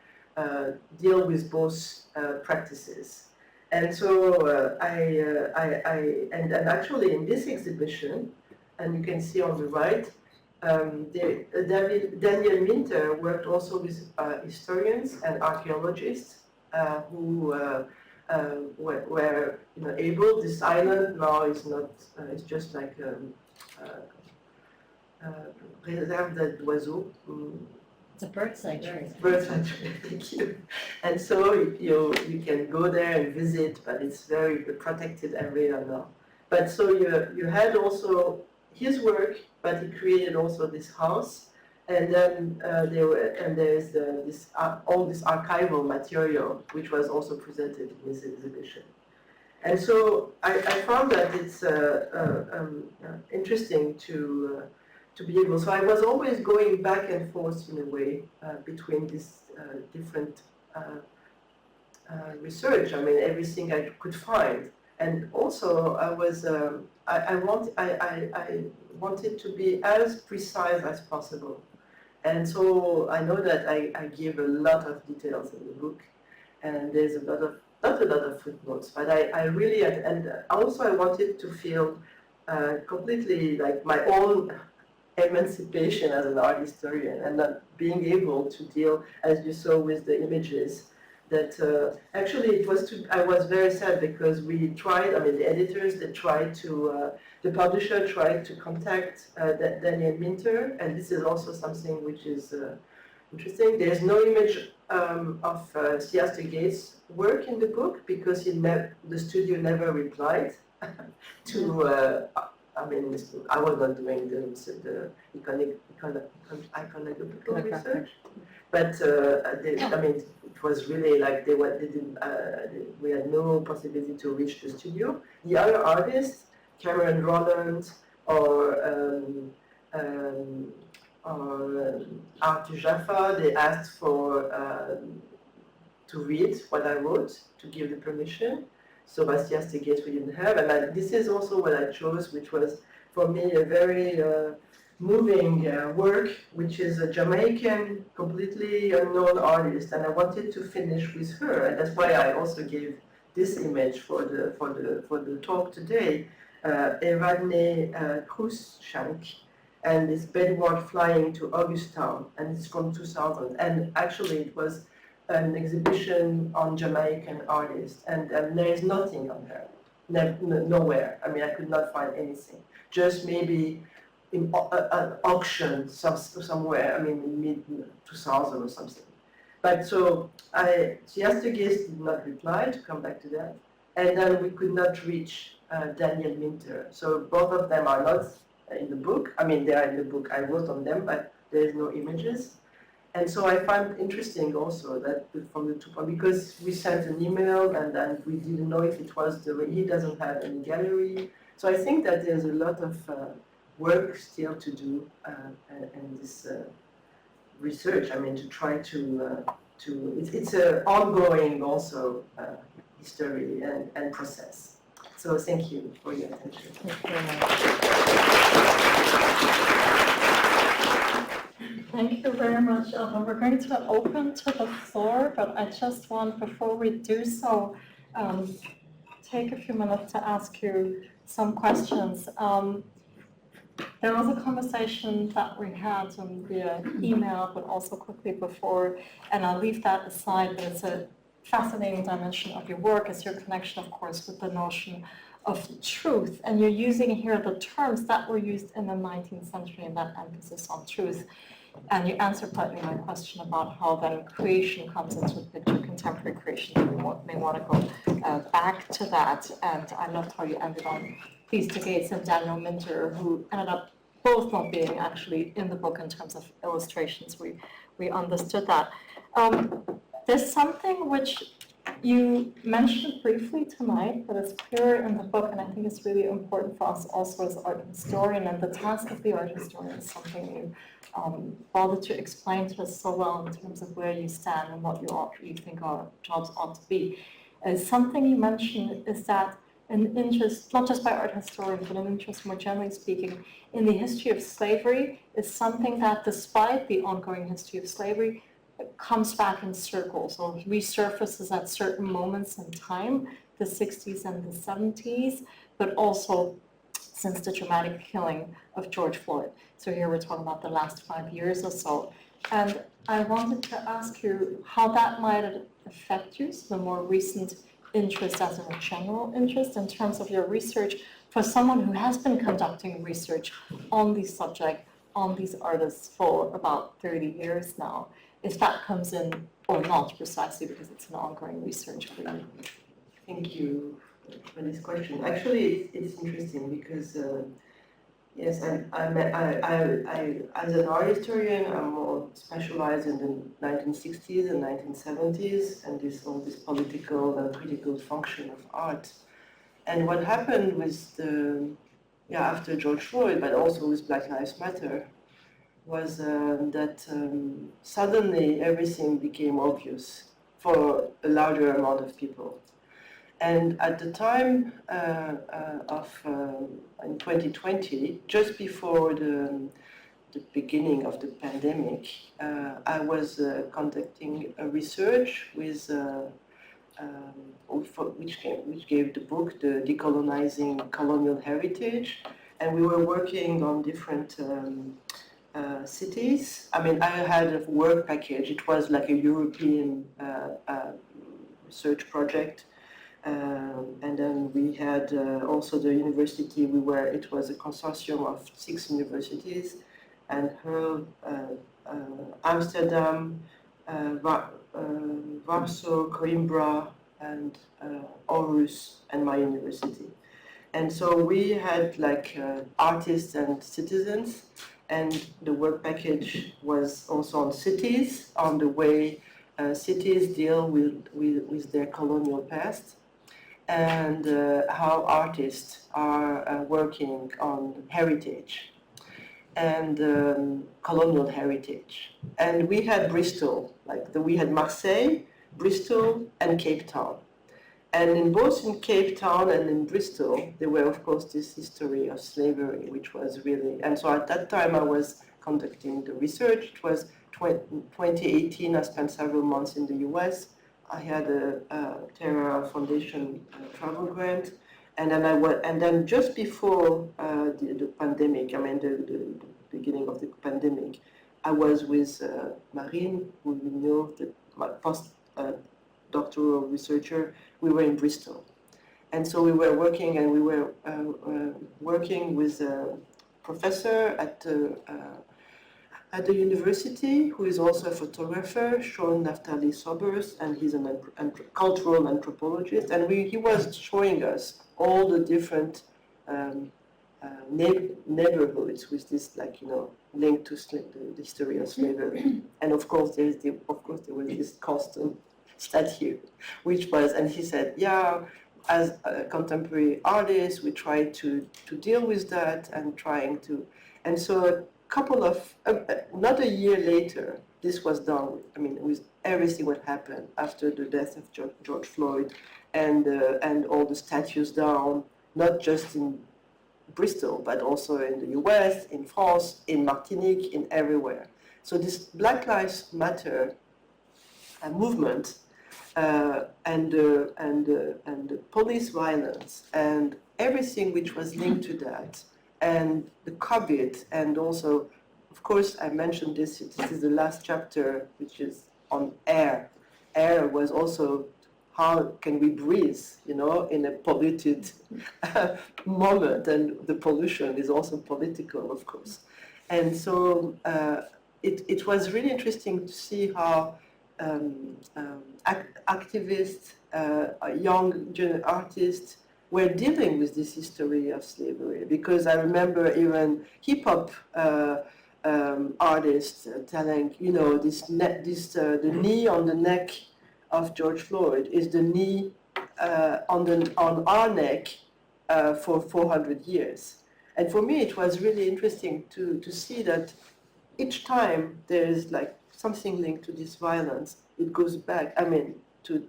[SPEAKER 2] deal with both practices. And so and actually in this exhibition, and you can see on the right, Daniel Minter worked also with historians and archaeologists who were able. This island now is not. It's just like réserve d'oiseaux.
[SPEAKER 3] It's a bird sanctuary.
[SPEAKER 2] Bird sanctuary, thank you. And so you can go there and visit, but it's very protected area now. But so you had also his work, but he created also this house, and then there's all this archival material which was also presented in this exhibition. And so I found that it's interesting to be able. So I was always going back and forth in a way between these different research. I mean, everything I could find, and also I was I wanted to be as precise as possible, and so I know that I give a lot of details in the book, and there's a lot of not a lot of footnotes, but I really and also I wanted to feel completely like my own emancipation as an art historian, and not being able to deal, as you saw, with the images. That actually it was I was very sad because we tried. I mean, the editors they tried to, the publisher tried to contact Daniel Minter, and this is also something which is interesting. There's no image of Theaster Gates' work in the book because the studio never replied to. I mean, I was not doing the iconographical research, but I mean, it was really like they didn't. We had no possibility to reach the studio. The other artists, Cameron Rowland or Arthur Jaffa, they asked for to read what I wrote to give the permission. So Theaster Gates we didn't have, and this is also what I chose, which was for me a very moving work, which is a Jamaican, completely unknown artist, and I wanted to finish with her, and that's why I also gave this image for the talk today, Renée Green, and this bedward flying to Augustown, and it's from 2000, and actually it was an exhibition on Jamaican artists, and there is nothing on her, nowhere. I mean, I could not find anything. Just maybe in an auction somewhere. I mean, in mid-2000 or something. But so Theaster Gates did not reply, to come back to that, and then we could not reach Daniel Minter. So both of them are not in the book. I mean, they are in the book. I wrote on them, but there is no images. And so I find interesting also that from the 2 points, because we sent an email and then we didn't know if it was he doesn't have any gallery. So I think that there's a lot of work still to do in this research. I mean, to try to it's an ongoing also history and process. So thank you for your attention.
[SPEAKER 3] Thank you very much. Thank you very much, Elvan. We're going to open to the floor, but I just want, before we do so, take a few minutes to ask you some questions. There was a conversation that we had via email, but also quickly before, and I'll leave that aside, but it's a fascinating dimension of your work is your connection, of course, with the notion of truth. And you're using here the terms that were used in the 19th century and that emphasis on truth. And you answered partly my question about how then creation comes into the picture, contemporary creation. We may want to go back to that. And I loved how you ended on Theaster Gates and Daniel Minter, who ended up both not being actually in the book in terms of illustrations. We understood that. There's something which you mentioned briefly tonight, but it's clear in the book, and I think it's really important for us also as art historian, and the task of the art historian is something you bothered to explain to us so well in terms of where you stand and what you think our jobs ought to be. Something you mentioned is that an interest, not just by art historians, but an interest more generally speaking, in the history of slavery is something that, despite the ongoing history of slavery, comes back in circles or resurfaces at certain moments in time, the 60s and the 70s, but also since the dramatic killing of George Floyd. So here we're talking about the last 5 years or so. And I wanted to ask you how that might affect you, so the more recent interest as a general interest in terms of your research for someone who has been conducting research on these subjects, on these artists for about 30 years now, if that comes in or not, precisely because it's an ongoing research for you.
[SPEAKER 2] Thank you for this question. Actually, it's interesting because yes, I as an art historian, I'm more specialized in the 1960s and 1970s and all this political and critical function of art. And what happened with after George Floyd, but also with Black Lives Matter, was that suddenly everything became obvious for a larger amount of people. And at the time in 2020, just before the beginning of the pandemic, I was conducting a research with which gave the book the Decolonizing Colonial Heritage, and we were working on different cities. I mean, I had a work package. It was like a European research project. And then we had also the university. It was a consortium of 6 universities, and Amsterdam, Warsaw, Coimbra, and Aarhus, and my university. And so we had like artists and citizens, and the work package was also on cities, on the way cities deal with their colonial past, and how artists are working on heritage and colonial heritage. And we had Bristol, we had Marseille, Bristol, and Cape Town. And in both in Cape Town and in Bristol, there were, of course, this history of slavery, which was really, and so at that time I was conducting the research. It was 2018, I spent several months in the US. I had a Terra Foundation travel grant, and then just before the pandemic, I mean the beginning of the pandemic, I was with Marine, who you know, my post-doctoral researcher. We were in Bristol, and so we were working, and we were working with a professor at the university, who is also a photographer, Sean Naftali Sobers, and he's a cultural anthropologist, and he was showing us all the different neighborhoods with this, link to the history of slavery. And of course, there was this constant statue, which was, and he said, yeah, as a contemporary artist, we try to deal with that and and so not a year later, this was done. I mean, with everything what happened after the death of George Floyd, and all the statues down, not just in Bristol, but also in the US, in France, in Martinique, in everywhere. So this Black Lives Matter movement and the police violence and everything which was linked to that, and the COVID, and also, of course, I mentioned this is the last chapter, which is on air. Air was also, how can we breathe, in a polluted moment, and the pollution is also political, of course. And so it was really interesting to see how activists, young artists, were dealing with this history of slavery, because I remember even hip-hop artists telling, the knee on the neck of George Floyd is the knee on our neck for 400 years. And for me, it was really interesting to see that each time there is something linked to this violence, it goes back, to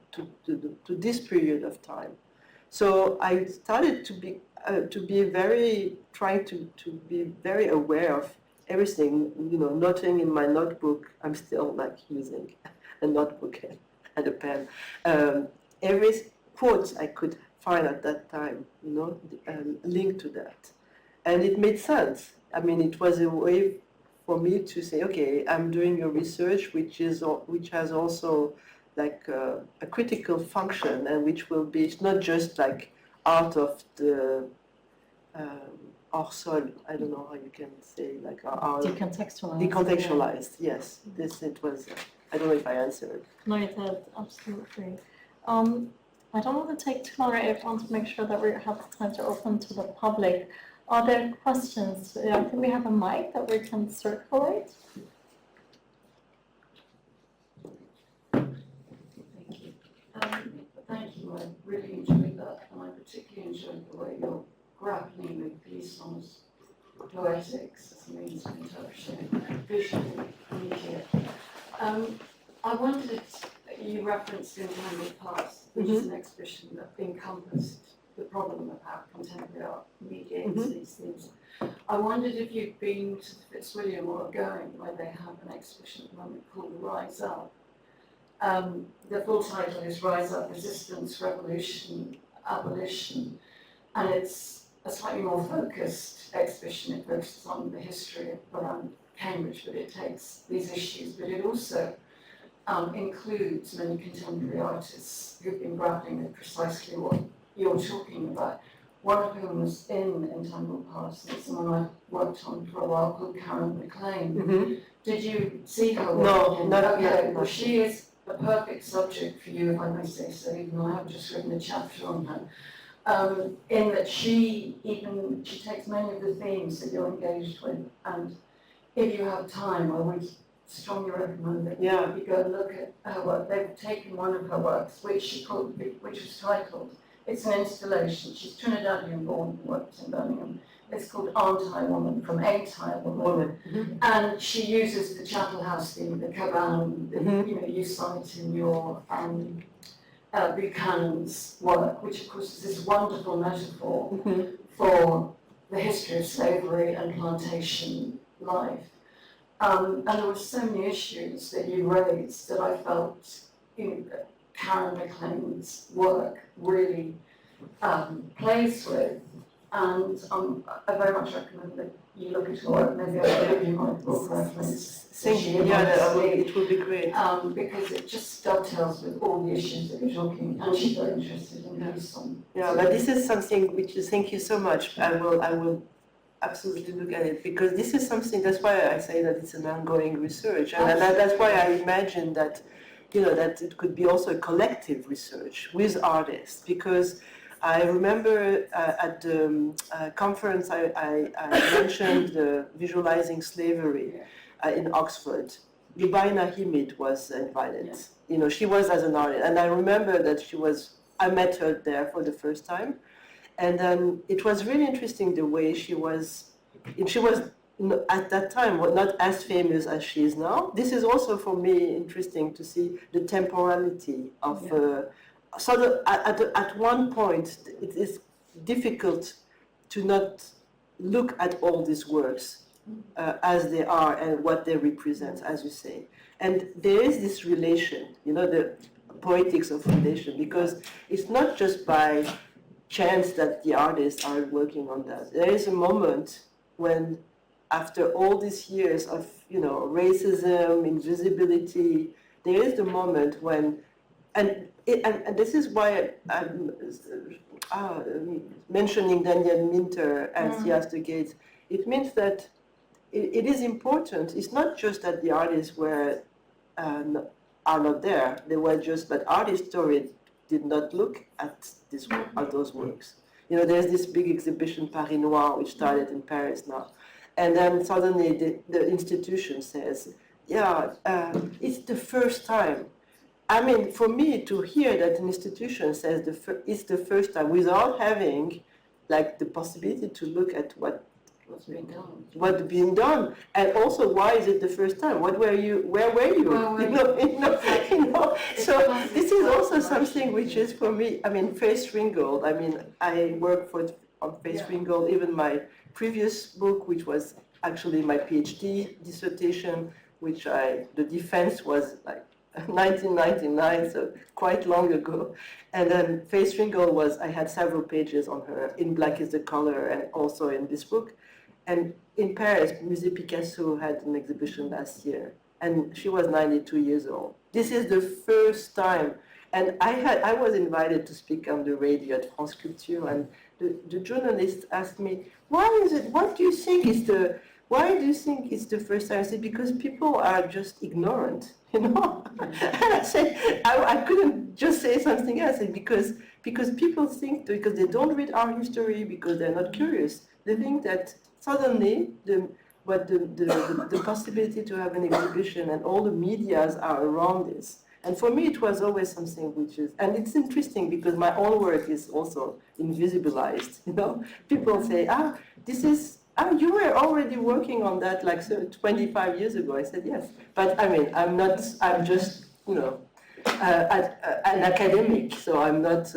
[SPEAKER 2] this period of time. So I started trying to be very aware of everything, nothing in my notebook, I'm still like using a notebook and a pen. Every quote I could find at that time, linked to that. And it made sense. I mean, it was a way for me to say, okay, I'm doing a research which has also like a critical function, and which will be, it's not just like out of the hors sol, I don't know how you can say, like our decontextualized, yes. It was, I don't know if I answered.
[SPEAKER 3] No, you did, absolutely. I don't want to take too long. I want to make sure that we have time to open to the public. Are there questions? I think we have a mic that we can circulate.
[SPEAKER 4] Thank you. Thank you. I really enjoyed that, and I particularly enjoyed the way you're grappling with Glissant's poetics as a means of interpreting visual media. I wondered, you referenced Entangled Past, which is an exhibition that encompassed the problem of how contemporary art mediates these things. I wondered if you'd been to the Fitzwilliam or going, where they have an exhibition at the moment called Rise Up. The full title is Rise Up, Resistance, Revolution, Abolition, and it's a slightly more focused exhibition. It focuses on the history around Cambridge, but it takes these issues, but it also includes many contemporary artists who've been grappling with precisely what you're talking about, one of whom was in Entangled Past, and someone I've worked on for a while called Karen McLean. Did you see her work?
[SPEAKER 2] No, not yet.
[SPEAKER 4] Okay, well, she is a perfect subject for you, if I may say so, even though I have just written a chapter on her, in that she takes many of the themes that you're engaged with, and if you have time, I would strongly recommend that you go and look at her work. They've taken one of her works, which was titled, it's an installation, she's Trinidadian born and worked in Birmingham. It's called Aren't I a Woman, from Ain't I a Woman? And she uses the Chapel House theme, the cabane, that you cite in your Buchanan's work, which of course is this wonderful metaphor for the history of slavery and plantation life. And there were so many issues that you raised that I felt Karen McLean's work really plays with. And I very much recommend that you look at her work. Maybe I'll give you my book reference.
[SPEAKER 2] It would be great.
[SPEAKER 4] Because it just dovetails with all the issues that you're talking, and she's very interested in Glissant.
[SPEAKER 2] Yeah, but this is something which is, thank you so much. I will absolutely look at it, because this is something, that's why I say that it's an ongoing research, and that's why I imagine that, that it could be also a collective research with artists, because I remember at the conference I mentioned visualizing slavery in Oxford. Lubaina Himid was invited. She was as an artist, and I remember that I met her there for the first time. And it was really interesting the way she was at that time not as famous as she is now. This is also for me interesting to see the temporality of. So at one point it is difficult to not look at all these works as they are and what they represent, as you say. And there is this relation, the poetics of relation, because it's not just by chance that the artists are working on that. There is a moment when, after all these years of racism, invisibility, there is the moment when, and this is why I'm mentioning Daniel Minter and Theaster Gates. It means that it is important. It's not just that the artists are not there. They were just that art history did not look at those works. There's this big exhibition, Paris Noir, which started in Paris now. And then suddenly the institution says, it's the first time. I mean, for me to hear that an institution says it's the first time without having the possibility to look at what's being done, and also why is it the first time? Where were you? So this is also something which is for me. I mean, Faith Ringgold. I mean, I work on Faith Ringgold. Even my previous book, which was actually my PhD dissertation, which the defense was like 1999, so quite long ago. And then Faith Ringgold I had several pages on her in Black is the Color and also in this book. And in Paris, Musée Picasso had an exhibition last year, and she was 92 years old. This is the first time, and I was invited to speak on the radio at France Culture, and the journalist asked me, what do you think is why do you think it's the first time? I said, because people are just ignorant, And I said, I couldn't just say something else. I said, because people think, because they don't read our history, because they're not curious, they think that suddenly the possibility to have an exhibition and all the medias are around this. And for me, it was always something which is, and it's interesting because my own work is also invisibilized, People say, this is, you were already working on that like 25 years ago. I said, yes. But I mean, I'm just, an academic, so I'm not,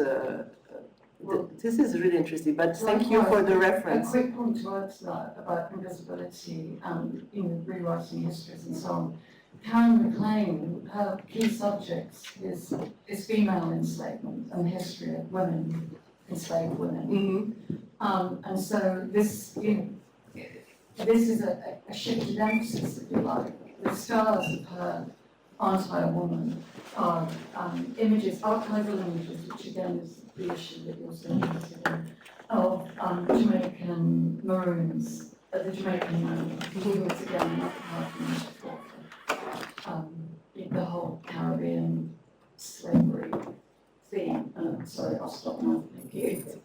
[SPEAKER 2] this is really interesting, but thank you for the reference.
[SPEAKER 4] A quick point to add to that about invisibility and rewriting histories and so on. Karen McLean, her key subjects is female enslavement and the history of women, enslaved women.
[SPEAKER 2] Mm-hmm.
[SPEAKER 4] And so this is a shifted emphasis, if you like. The stars of her Aren't I a Woman are images, archival images, which again is the issue that you're so interested in, of Jamaican Maroons, the Jamaican Maroons, which again not metaphor for the whole Caribbean slavery theme. Sorry, I'll stop now. Thank you.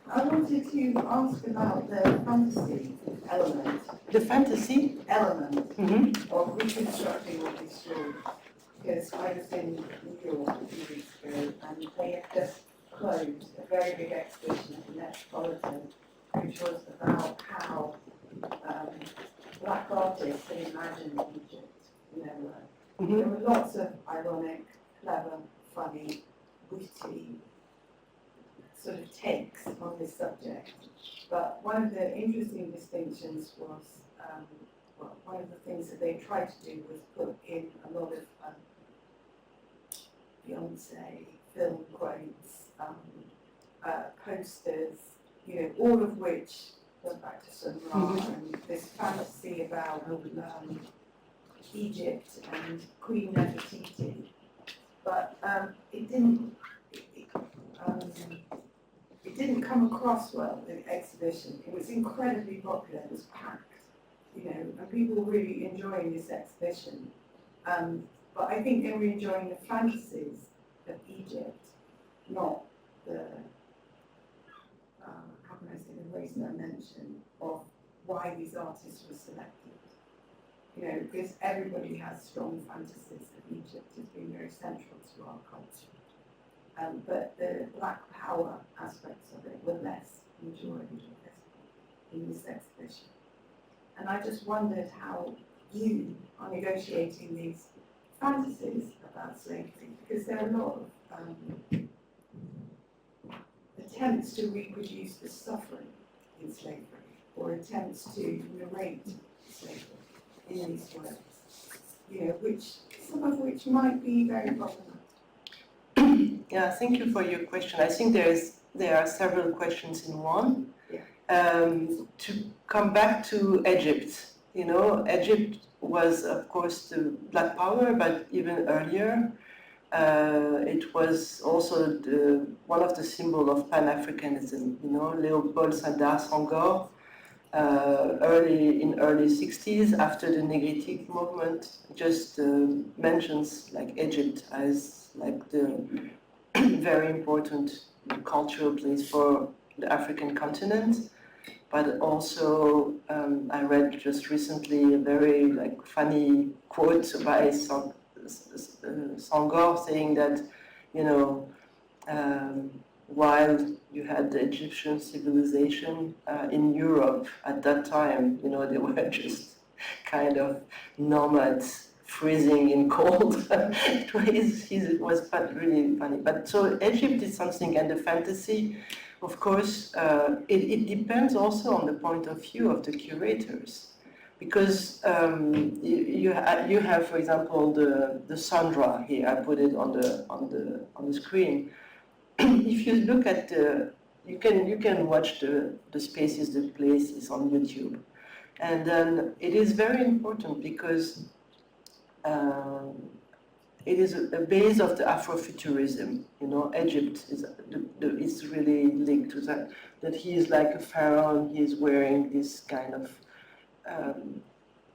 [SPEAKER 5] I wanted to ask about the fantasy element.
[SPEAKER 2] The fantasy
[SPEAKER 5] Element
[SPEAKER 2] mm-hmm.
[SPEAKER 5] of reconstructing all these stories. Because I was in New York a few weeks ago and they had just closed a very big exhibition at the Metropolitan, which was about how black artists had imagined Egypt in their work.
[SPEAKER 2] Mm-hmm.
[SPEAKER 5] There were lots of ironic, clever, funny, witty sort of takes on this subject. But one of the interesting distinctions was, one of the things that they tried to do was put in a lot of Beyonce film quotes, posters, all of which went back to Sun Ra and this fantasy about Egypt and Queen Nefertiti. But it didn't come across well in the exhibition. It was incredibly popular, it was packed, and people were really enjoying this exhibition. But I think they were enjoying the fantasies of Egypt, not the, how can I say, the ways that I mentioned of why these artists were selected. Because everybody has strong fantasies of Egypt as being very central to our culture. But the Black Power aspects of it were less enjoyed in this exhibition. And I just wondered how you are negotiating these fantasies about slavery, because there are a lot of attempts to reproduce the suffering in slavery, or attempts to narrate slavery in these works, some of which might be very problematic.
[SPEAKER 2] Yeah, thank you for your question. I think there are several questions in one.
[SPEAKER 5] Yeah.
[SPEAKER 2] To come back to Egypt, Egypt was, of course, the Black Power, but even earlier, it was also one of the symbols of Pan-Africanism. Léopold Sédar Senghor, early 60s, after the Negritic movement, just mentions Egypt as the very important cultural place for the African continent. But also, I read just recently a very funny quote by Senghor saying that, while you had the Egyptian civilization in Europe at that time, they were just kind of nomads freezing in cold. It was really funny. But so Egypt is something, and the fantasy, of course, it depends also on the point of view of the curators, because you have, for example, the Sandra here. I put it on the screen. If you look at you can watch the spaces, the places on YouTube, and then it is very important because it is a base of the Afrofuturism. You know, Egypt is really linked to that. That he is like a pharaoh. He is wearing this kind of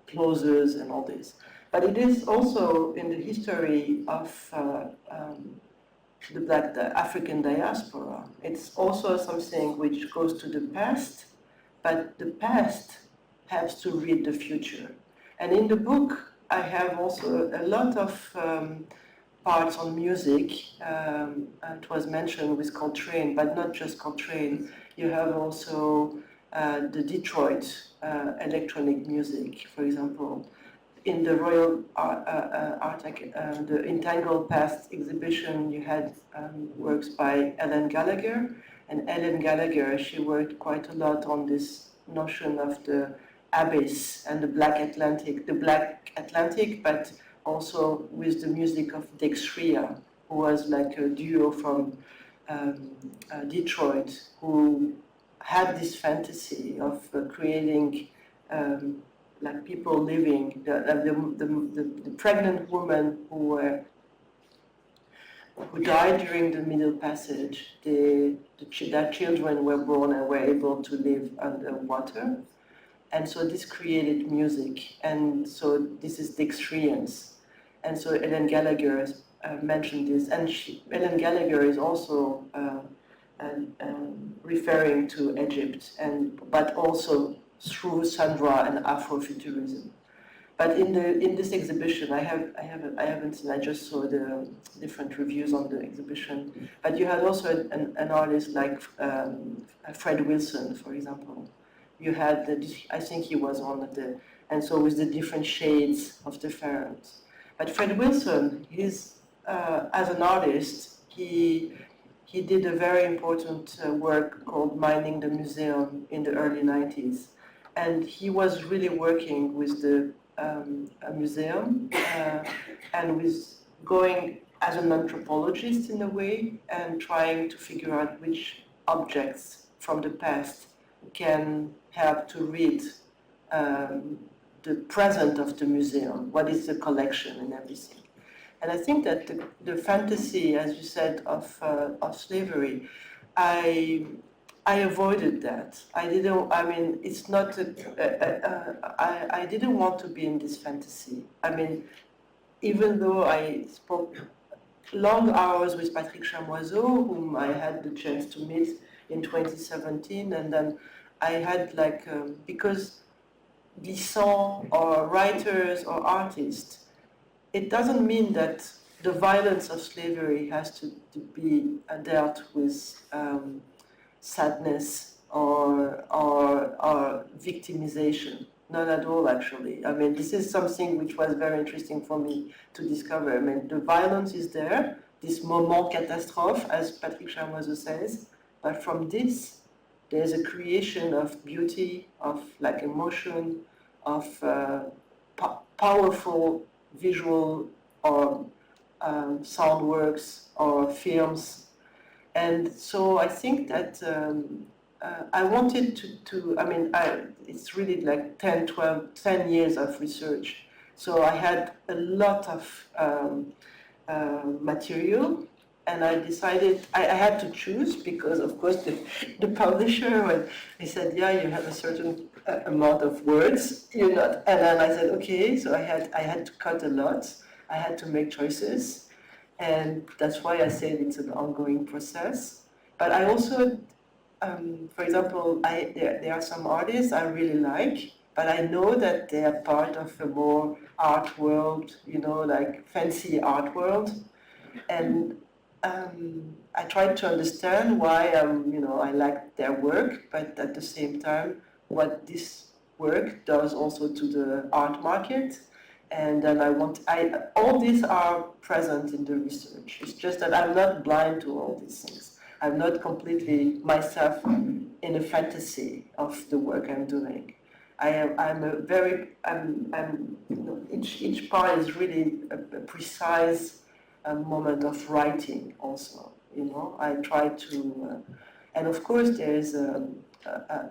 [SPEAKER 2] clothes and all this. But it is also in the history of the African diaspora. It's also something which goes to the past, but the past has to read the future. And in the book, I have also a lot of parts on music. It was mentioned with Coltrane, but not just Coltrane. You have also the Detroit electronic music, for example. In the Royal the Entangled Past exhibition, you had works by Ellen Gallagher. And Ellen Gallagher, she worked quite a lot on this notion of the abyss and the Black Atlantic, but also with the music of Dextria, who was like a duo from Detroit, who had this fantasy of creating like people living, the pregnant women who died during the Middle Passage. Their children were born and were able to live underwater. And so this created music, and so this is Dextrians. And so Ellen Gallagher mentioned this, and Ellen Gallagher is also referring to Egypt, but also through Sandra and Afrofuturism. But in this exhibition, I haven't seen. I just saw the different reviews on the exhibition. But you had also an artist like Fred Wilson, for example. You had I think he was one of the, and so with the different shades of the pharaohs. But Fred Wilson, as an artist, he did a very important work called Mining the Museum in the early 90s. And he was really working with the museum and with going as an anthropologist in a way and trying to figure out which objects from the past can help to read the present of the museum, what is the collection and everything. And I think that the fantasy, as you said, of slavery, I avoided that. I mean, it's not. I didn't want to be in this fantasy. I mean, even though I spoke long hours with Patrick Chamoiseau, whom I had the chance to meet in 2017, and then I had because Glissant or writers or artists, it doesn't mean that the violence of slavery has to be dealt with sadness or victimization. Not at all, actually. I mean, this is something which was very interesting for me to discover. I mean, the violence is there, this moment catastrophe, as Patrick Chamoiseau says, but from this, there's a creation of beauty, of emotion, of powerful visual or sound works or films. And so I think that I wanted to I mean, it's really 10 years of research. So I had a lot of material, and I decided I had to choose because, of course, the publisher, when he said, yeah, you have a certain amount of words, you're not, and then I said, okay, so I had to cut a lot, I had to make choices, and that's why I said it's an ongoing process. But I also, for example, there are some artists I really like, but I know that they are part of a more art world, fancy art world, and I tried to understand why I like their work, but at the same time, what this work does also to the art market, And then all these are present in the research. It's just that I'm not blind to all these things. I'm not completely myself in a fantasy of the work I'm doing. Each part is really a precise moment of writing also, I try to, and of course there is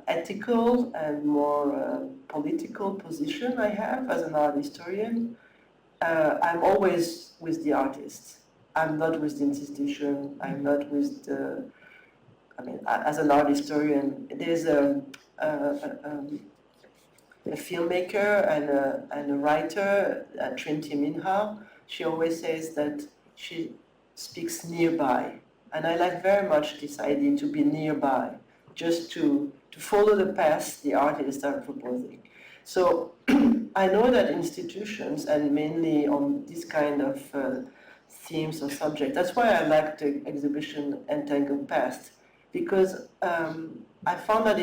[SPEAKER 2] ethical and more political position I have as an art historian. I'm always with the artist. I'm not with the institution. I'm not with the. As an art historian, there's a filmmaker and a writer, Trinity Minha. She always says that she speaks nearby, and I like very much this idea to be nearby, just to follow the path the artists are proposing. So I know that institutions, and mainly on this kind of themes or subjects, that's why I like the exhibition Entangled Past, because I found that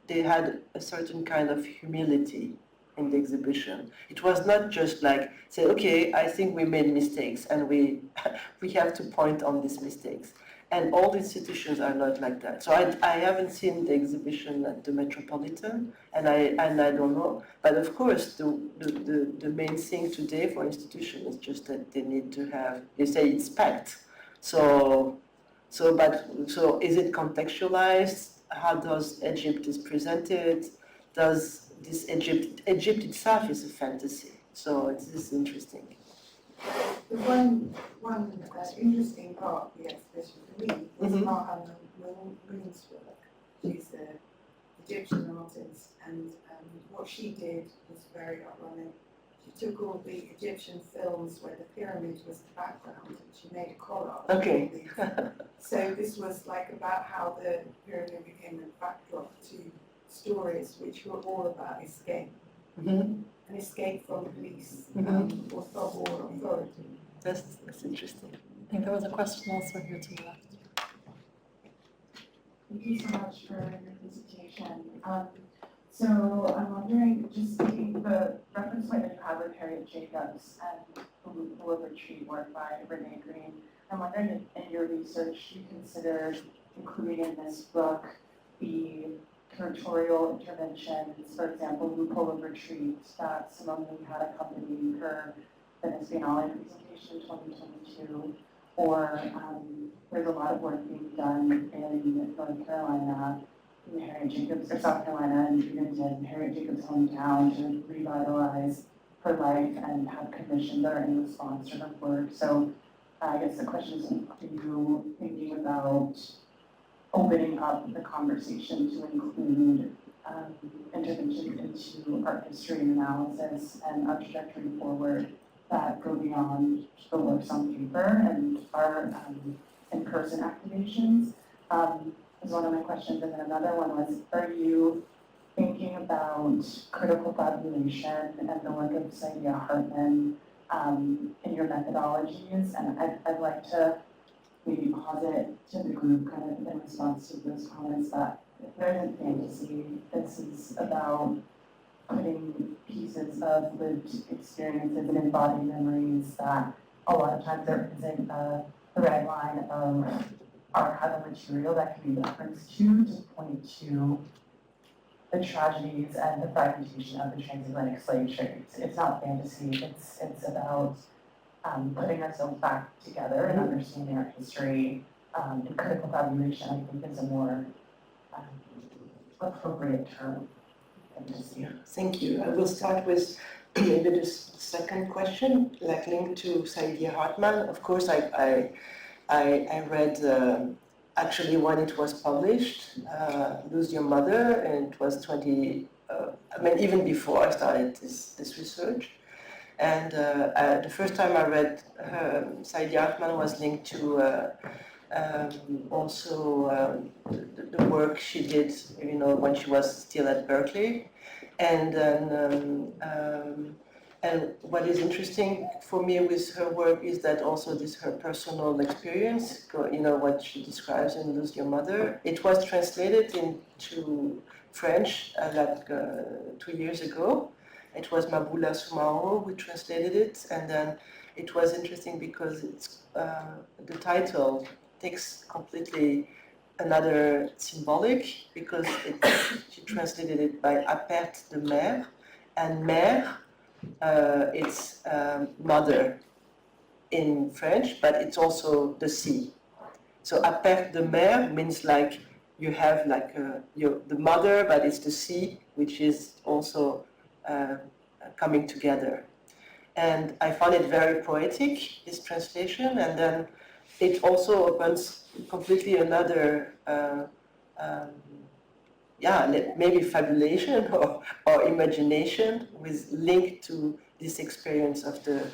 [SPEAKER 2] they had a certain kind of humility in the exhibition. It was not just like, say, okay, I think we made mistakes and we have to point on these mistakes. And all the institutions are not like that. So I haven't seen the exhibition at the Metropolitan, and I don't know. But of course, the main thing today for institutions is just that they need to have, they say it's packed. So is it contextualized? How does Egypt is presented? Does this Egypt itself is a fantasy? So it is interesting.
[SPEAKER 5] The one interesting part of the exhibition for me was Renée Green's work. She's an Egyptian artist, and what she did was very ironic. She took all the Egyptian films where the pyramid was the background, and she made a collage.
[SPEAKER 2] Okay.
[SPEAKER 5] So this was like about how the pyramid became a backdrop to stories which were all about escape.
[SPEAKER 2] Mm-hmm.
[SPEAKER 5] An escape from police or authority.
[SPEAKER 2] That's interesting.
[SPEAKER 3] I think there was a question also here to the left.
[SPEAKER 6] Thank you so much for your presentation. So I'm wondering, just taking the reference point that you had with Harriet Jacobs and the Loophole of Retreat work by Renée Green, I'm wondering if in your research you considered including in this book the curatorial interventions, for example, Loophole of Retreat, that Simone had accompanied her Venice Biennale presentation in 2022, or there's a lot of work being done in North Carolina, in Harriet Jacobs, or South Carolina, and even in Harriet Jacobs' hometown to revitalize her life and have commissions that are in response to her work. So I guess the question is, are you thinking about opening up the conversation to include interventions into art history analysis and a trajectory forward that go beyond the works on paper and our in-person activations? Was one of my questions, and then another one was, are you thinking about critical fabulation and the work of Saidiya Hartman in your methodologies? And I'd like to maybe posit to the group kind of in response to those comments that there isn't fantasy. This is about putting pieces of lived experiences and embodied memories that a lot of times there isn't a thread line of archival material that can be referenced to point to the tragedies and the fragmentation of the transatlantic slave trade. It's not fantasy, it's about putting ourselves back together and understanding our history. And critical fabulation, I think, is a more appropriate term.
[SPEAKER 2] Thank you. I will start with maybe the second question, like linked to Saidiya Hartman. Of course, I read actually when it was published, Lose Your Mother, and it was even before I started this research. And the first time I read Saidiya Hartman was linked to also the work she did, when she was still at Berkeley. And then, and what is interesting for me with her work is that also her personal experience, what she describes in Lose Your Mother. It was translated into French 2 years ago. It was Mabula Sumaro who translated it, and then it was interesting because it's, the title takes completely another symbolic, because she translated it by à perte de mère, and mère, it's mother in French, but it's also the sea. So à perte de mère means like you have like the mother, but it's the sea, which is also coming together. And I found it very poetic, this translation, and then it also opens completely another, maybe fabulation or imagination with link to this experience of the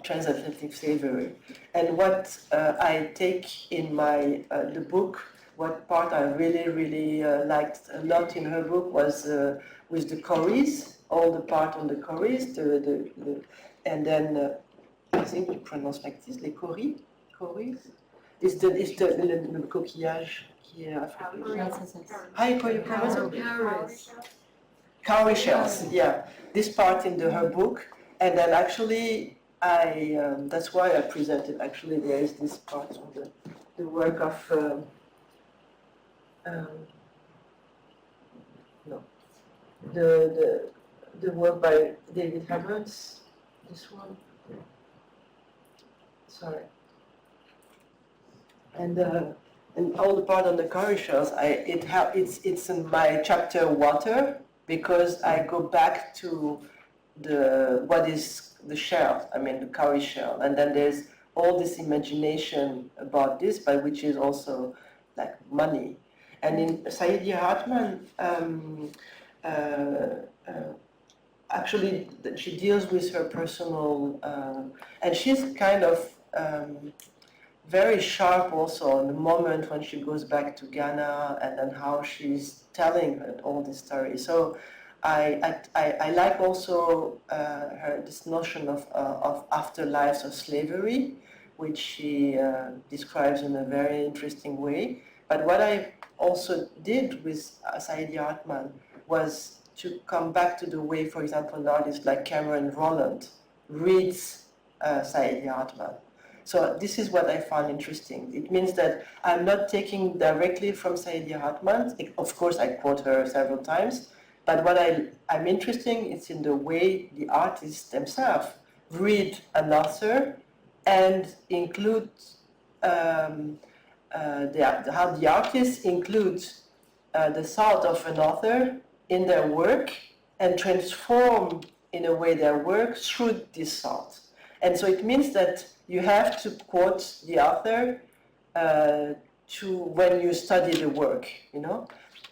[SPEAKER 2] transatlantic slavery. And what I take in my the book, what part I really liked a lot in her book was with the choris, all the part on the choris, and then I think you pronounce like this, les choris. It's le coquillage qui est africain. How you pronounce it? Cowrie shells, yeah. This part in her book, and then actually that's why I presented. Actually, there is this part of the work of the work by David Hammonds. This one. Sorry. And all the part on the cowrie shells, it's in my chapter water, because I go back to what is the shell, I mean the cowrie shell, and then there's all this imagination about this, but which is also like money. And in Saidiya Hartman, actually she deals with her personal, and she's kind of very sharp also in the moment when she goes back to Ghana, and then how she's telling all this story. So I like also this notion of afterlives of slavery, which she describes in a very interesting way. But what I also did with Saidiya Hartman was to come back to the way, for example, an artist like Cameron Rowland reads Saidiya Hartman. So this is what I found interesting. It means that I'm not taking directly from Saidiya Hartman. Of course, I quote her several times, but what I'm interested in is in the way the artists themselves read an author and include how the artists include the thought of an author in their work and transform in a way their work through this thought. And so it means that you have to quote the author when you study the work, you know.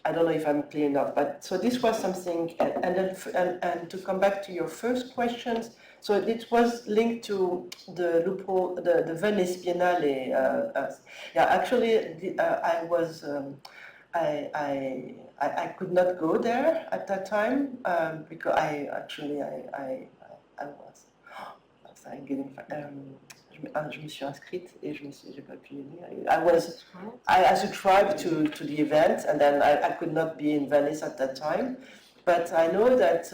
[SPEAKER 2] I don't know if I'm clear enough, but so this was something, and to come back to your first questions, so it was linked to the loophole, the Venice Biennale. Actually, I could not go there at that time because I was. Je me suis inscrite et j'ai pas pu venir. I subscribed to the event, and then I could not be in Venice at that time. But I know that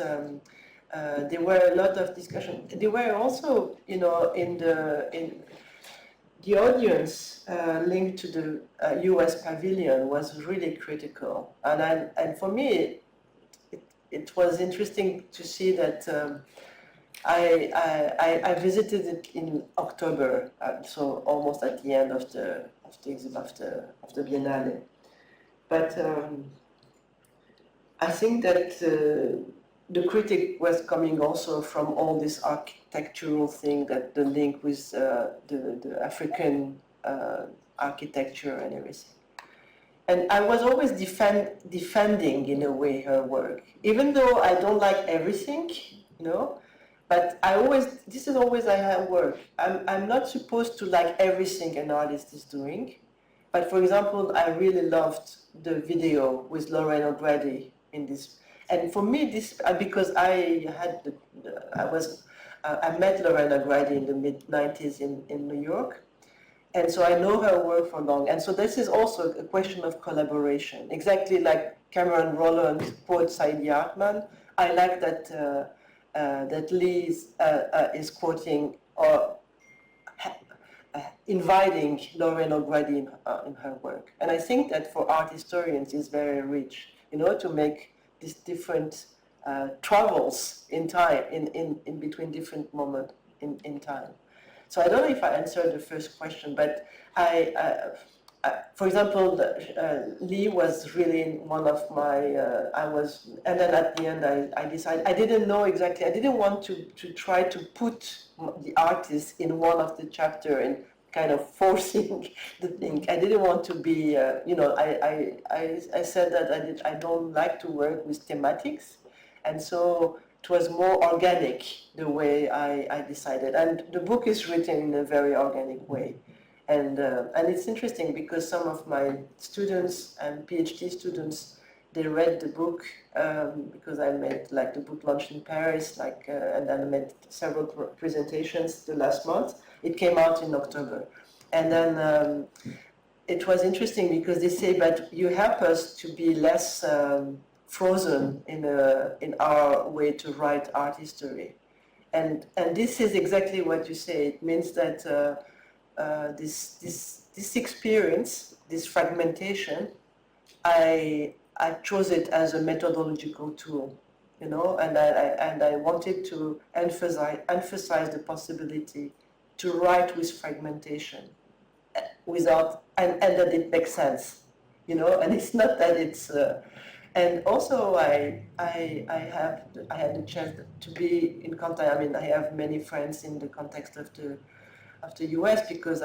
[SPEAKER 2] there were a lot of discussion. There were also, you know, in the audience linked to the U.S. pavilion was really critical, and for me, it was interesting to see that. I visited it in October, so almost at the end of the Biennale. But I think that the critic was coming also from all this architectural thing, that the link with the African architecture and everything. And I was always defending in a way her work, even though I don't like everything, you know. But this is always how I work. I'm not supposed to like everything an artist is doing. But for example, I really loved the video with Rowland and Theaster in this. And for me, this, because I met Rowland and Theaster in the mid-90s in New York. And so I know her work for long. And so this is also a question of collaboration. Exactly like Cameron Rowland quotes Saidiya Hartman, I like that that Lee is quoting or inviting Lauren O'Grady in her work. And I think that for art historians it's very rich, to make these different travels in time, in between different moments in time. So I don't know if I answered the first question, but for example, Lee was really one of my, and then at the end I decided, I didn't know exactly, I didn't want to try to put the artist in one of the chapter and kind of forcing the thing. I didn't want to be, I said that I don't like to work with thematics, and so it was more organic the way I decided. And the book is written in a very organic way. And it's interesting because some of my students and PhD students, they read the book because I made like the book launch in Paris, and then I made several presentations the last month. It came out in October. And then it was interesting because they say, but you help us to be less frozen in our way to write art history. And this is exactly what you say. It means that this experience, this fragmentation, I chose it as a methodological tool, and I wanted to emphasize the possibility to write with fragmentation, without and that it makes sense, and it's not that it's. And also, I had the chance to be in contact. I mean, I have many friends in the context of the US because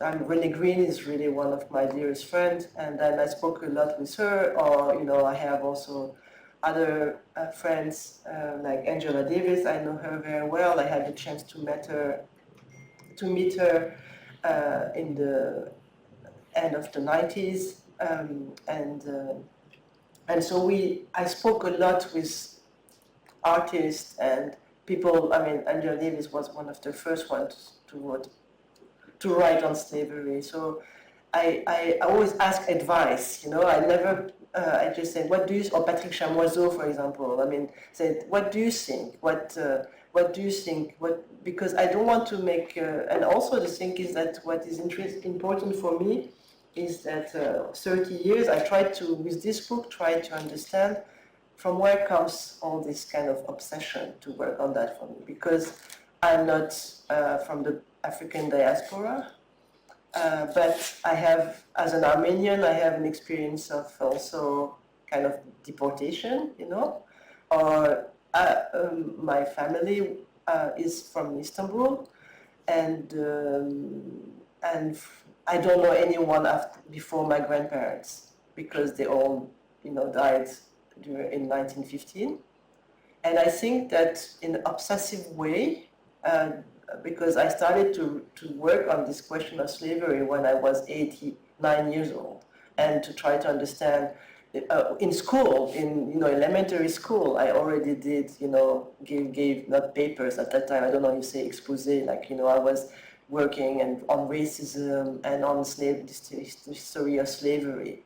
[SPEAKER 2] Renée Green is really one of my dearest friends, and then I spoke a lot with her. Or I have also other friends like Angela Davis. I know her very well. I had the chance to meet her in the end of the 90s, and so I spoke a lot with artists and people. I mean, Angela Davis was one of the first ones to write on slavery. So I always ask advice. I never. I just say, what do you? Or Patrick Chamoiseau, for example. I mean, said, what do you think? What do you think? Because I don't want to make. And also the thing is that what is important for me is that 30 years I tried to, with this book, try to understand from where comes all this kind of obsession to work on that for me. Because I'm not from the African diaspora, but I have, as an Armenian, I have an experience of also kind of deportation, or my family is from Istanbul, and I don't know anyone before my grandparents because they all, died in 1915. And I think that in an obsessive way, because I started to work on this question of slavery when I was 9 years old, and to try to understand in school, in elementary school, I already did, gave not papers at that time. I don't know how you say exposé, I was working on racism and on the history of slavery,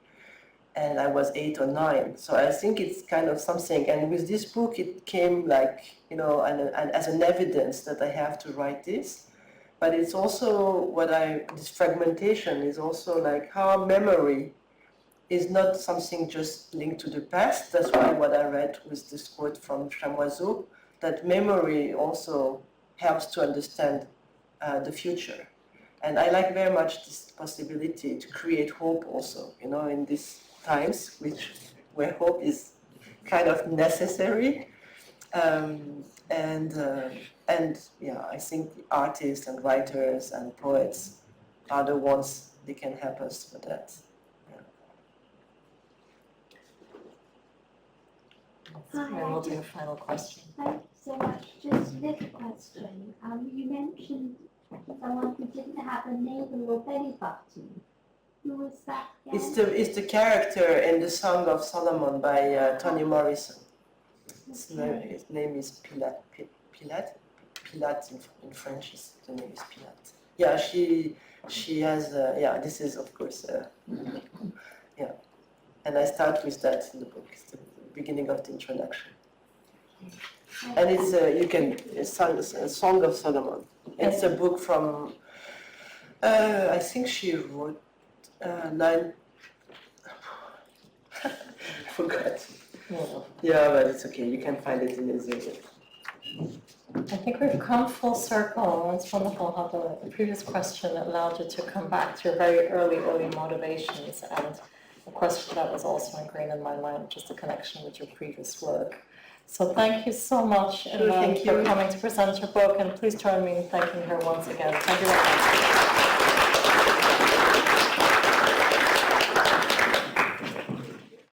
[SPEAKER 2] and I was 8 or 9. So I think it's kind of something. And with this book, it came and as an evidence that I have to write this. But it's also this fragmentation is also like how memory is not something just linked to the past. That's why what I read was this quote from Chamoiseau, that memory also helps to understand the future. And I like very much this possibility to create hope also, in these times where hope is kind of necessary. I think the artists and writers and poets are the ones that can help us with that.
[SPEAKER 1] Hi, we'll do a final question.
[SPEAKER 7] Thank you so much. Just a little question. You mentioned someone who didn't have a navel or belly button. Who was that again?
[SPEAKER 2] It's the character in the Song of Solomon by Toni Morrison. His name is Pilat. Pilat in French. The name is Pilat. Yeah, she has. This is of course. And I start with that in the book. It's the beginning of the introduction. And it's a Song of Solomon. It's a book from, I think she wrote I forgot. Yeah, but it's okay, you can find it in the museum.
[SPEAKER 3] I think we've come full circle. It's wonderful how the previous question allowed you to come back to your very early motivations, and a question that was also ingrained in my mind, just the connection with your previous work. So thank you so much, Elvan, for coming to present your book, and please join me in thanking her once again. Thank you very much.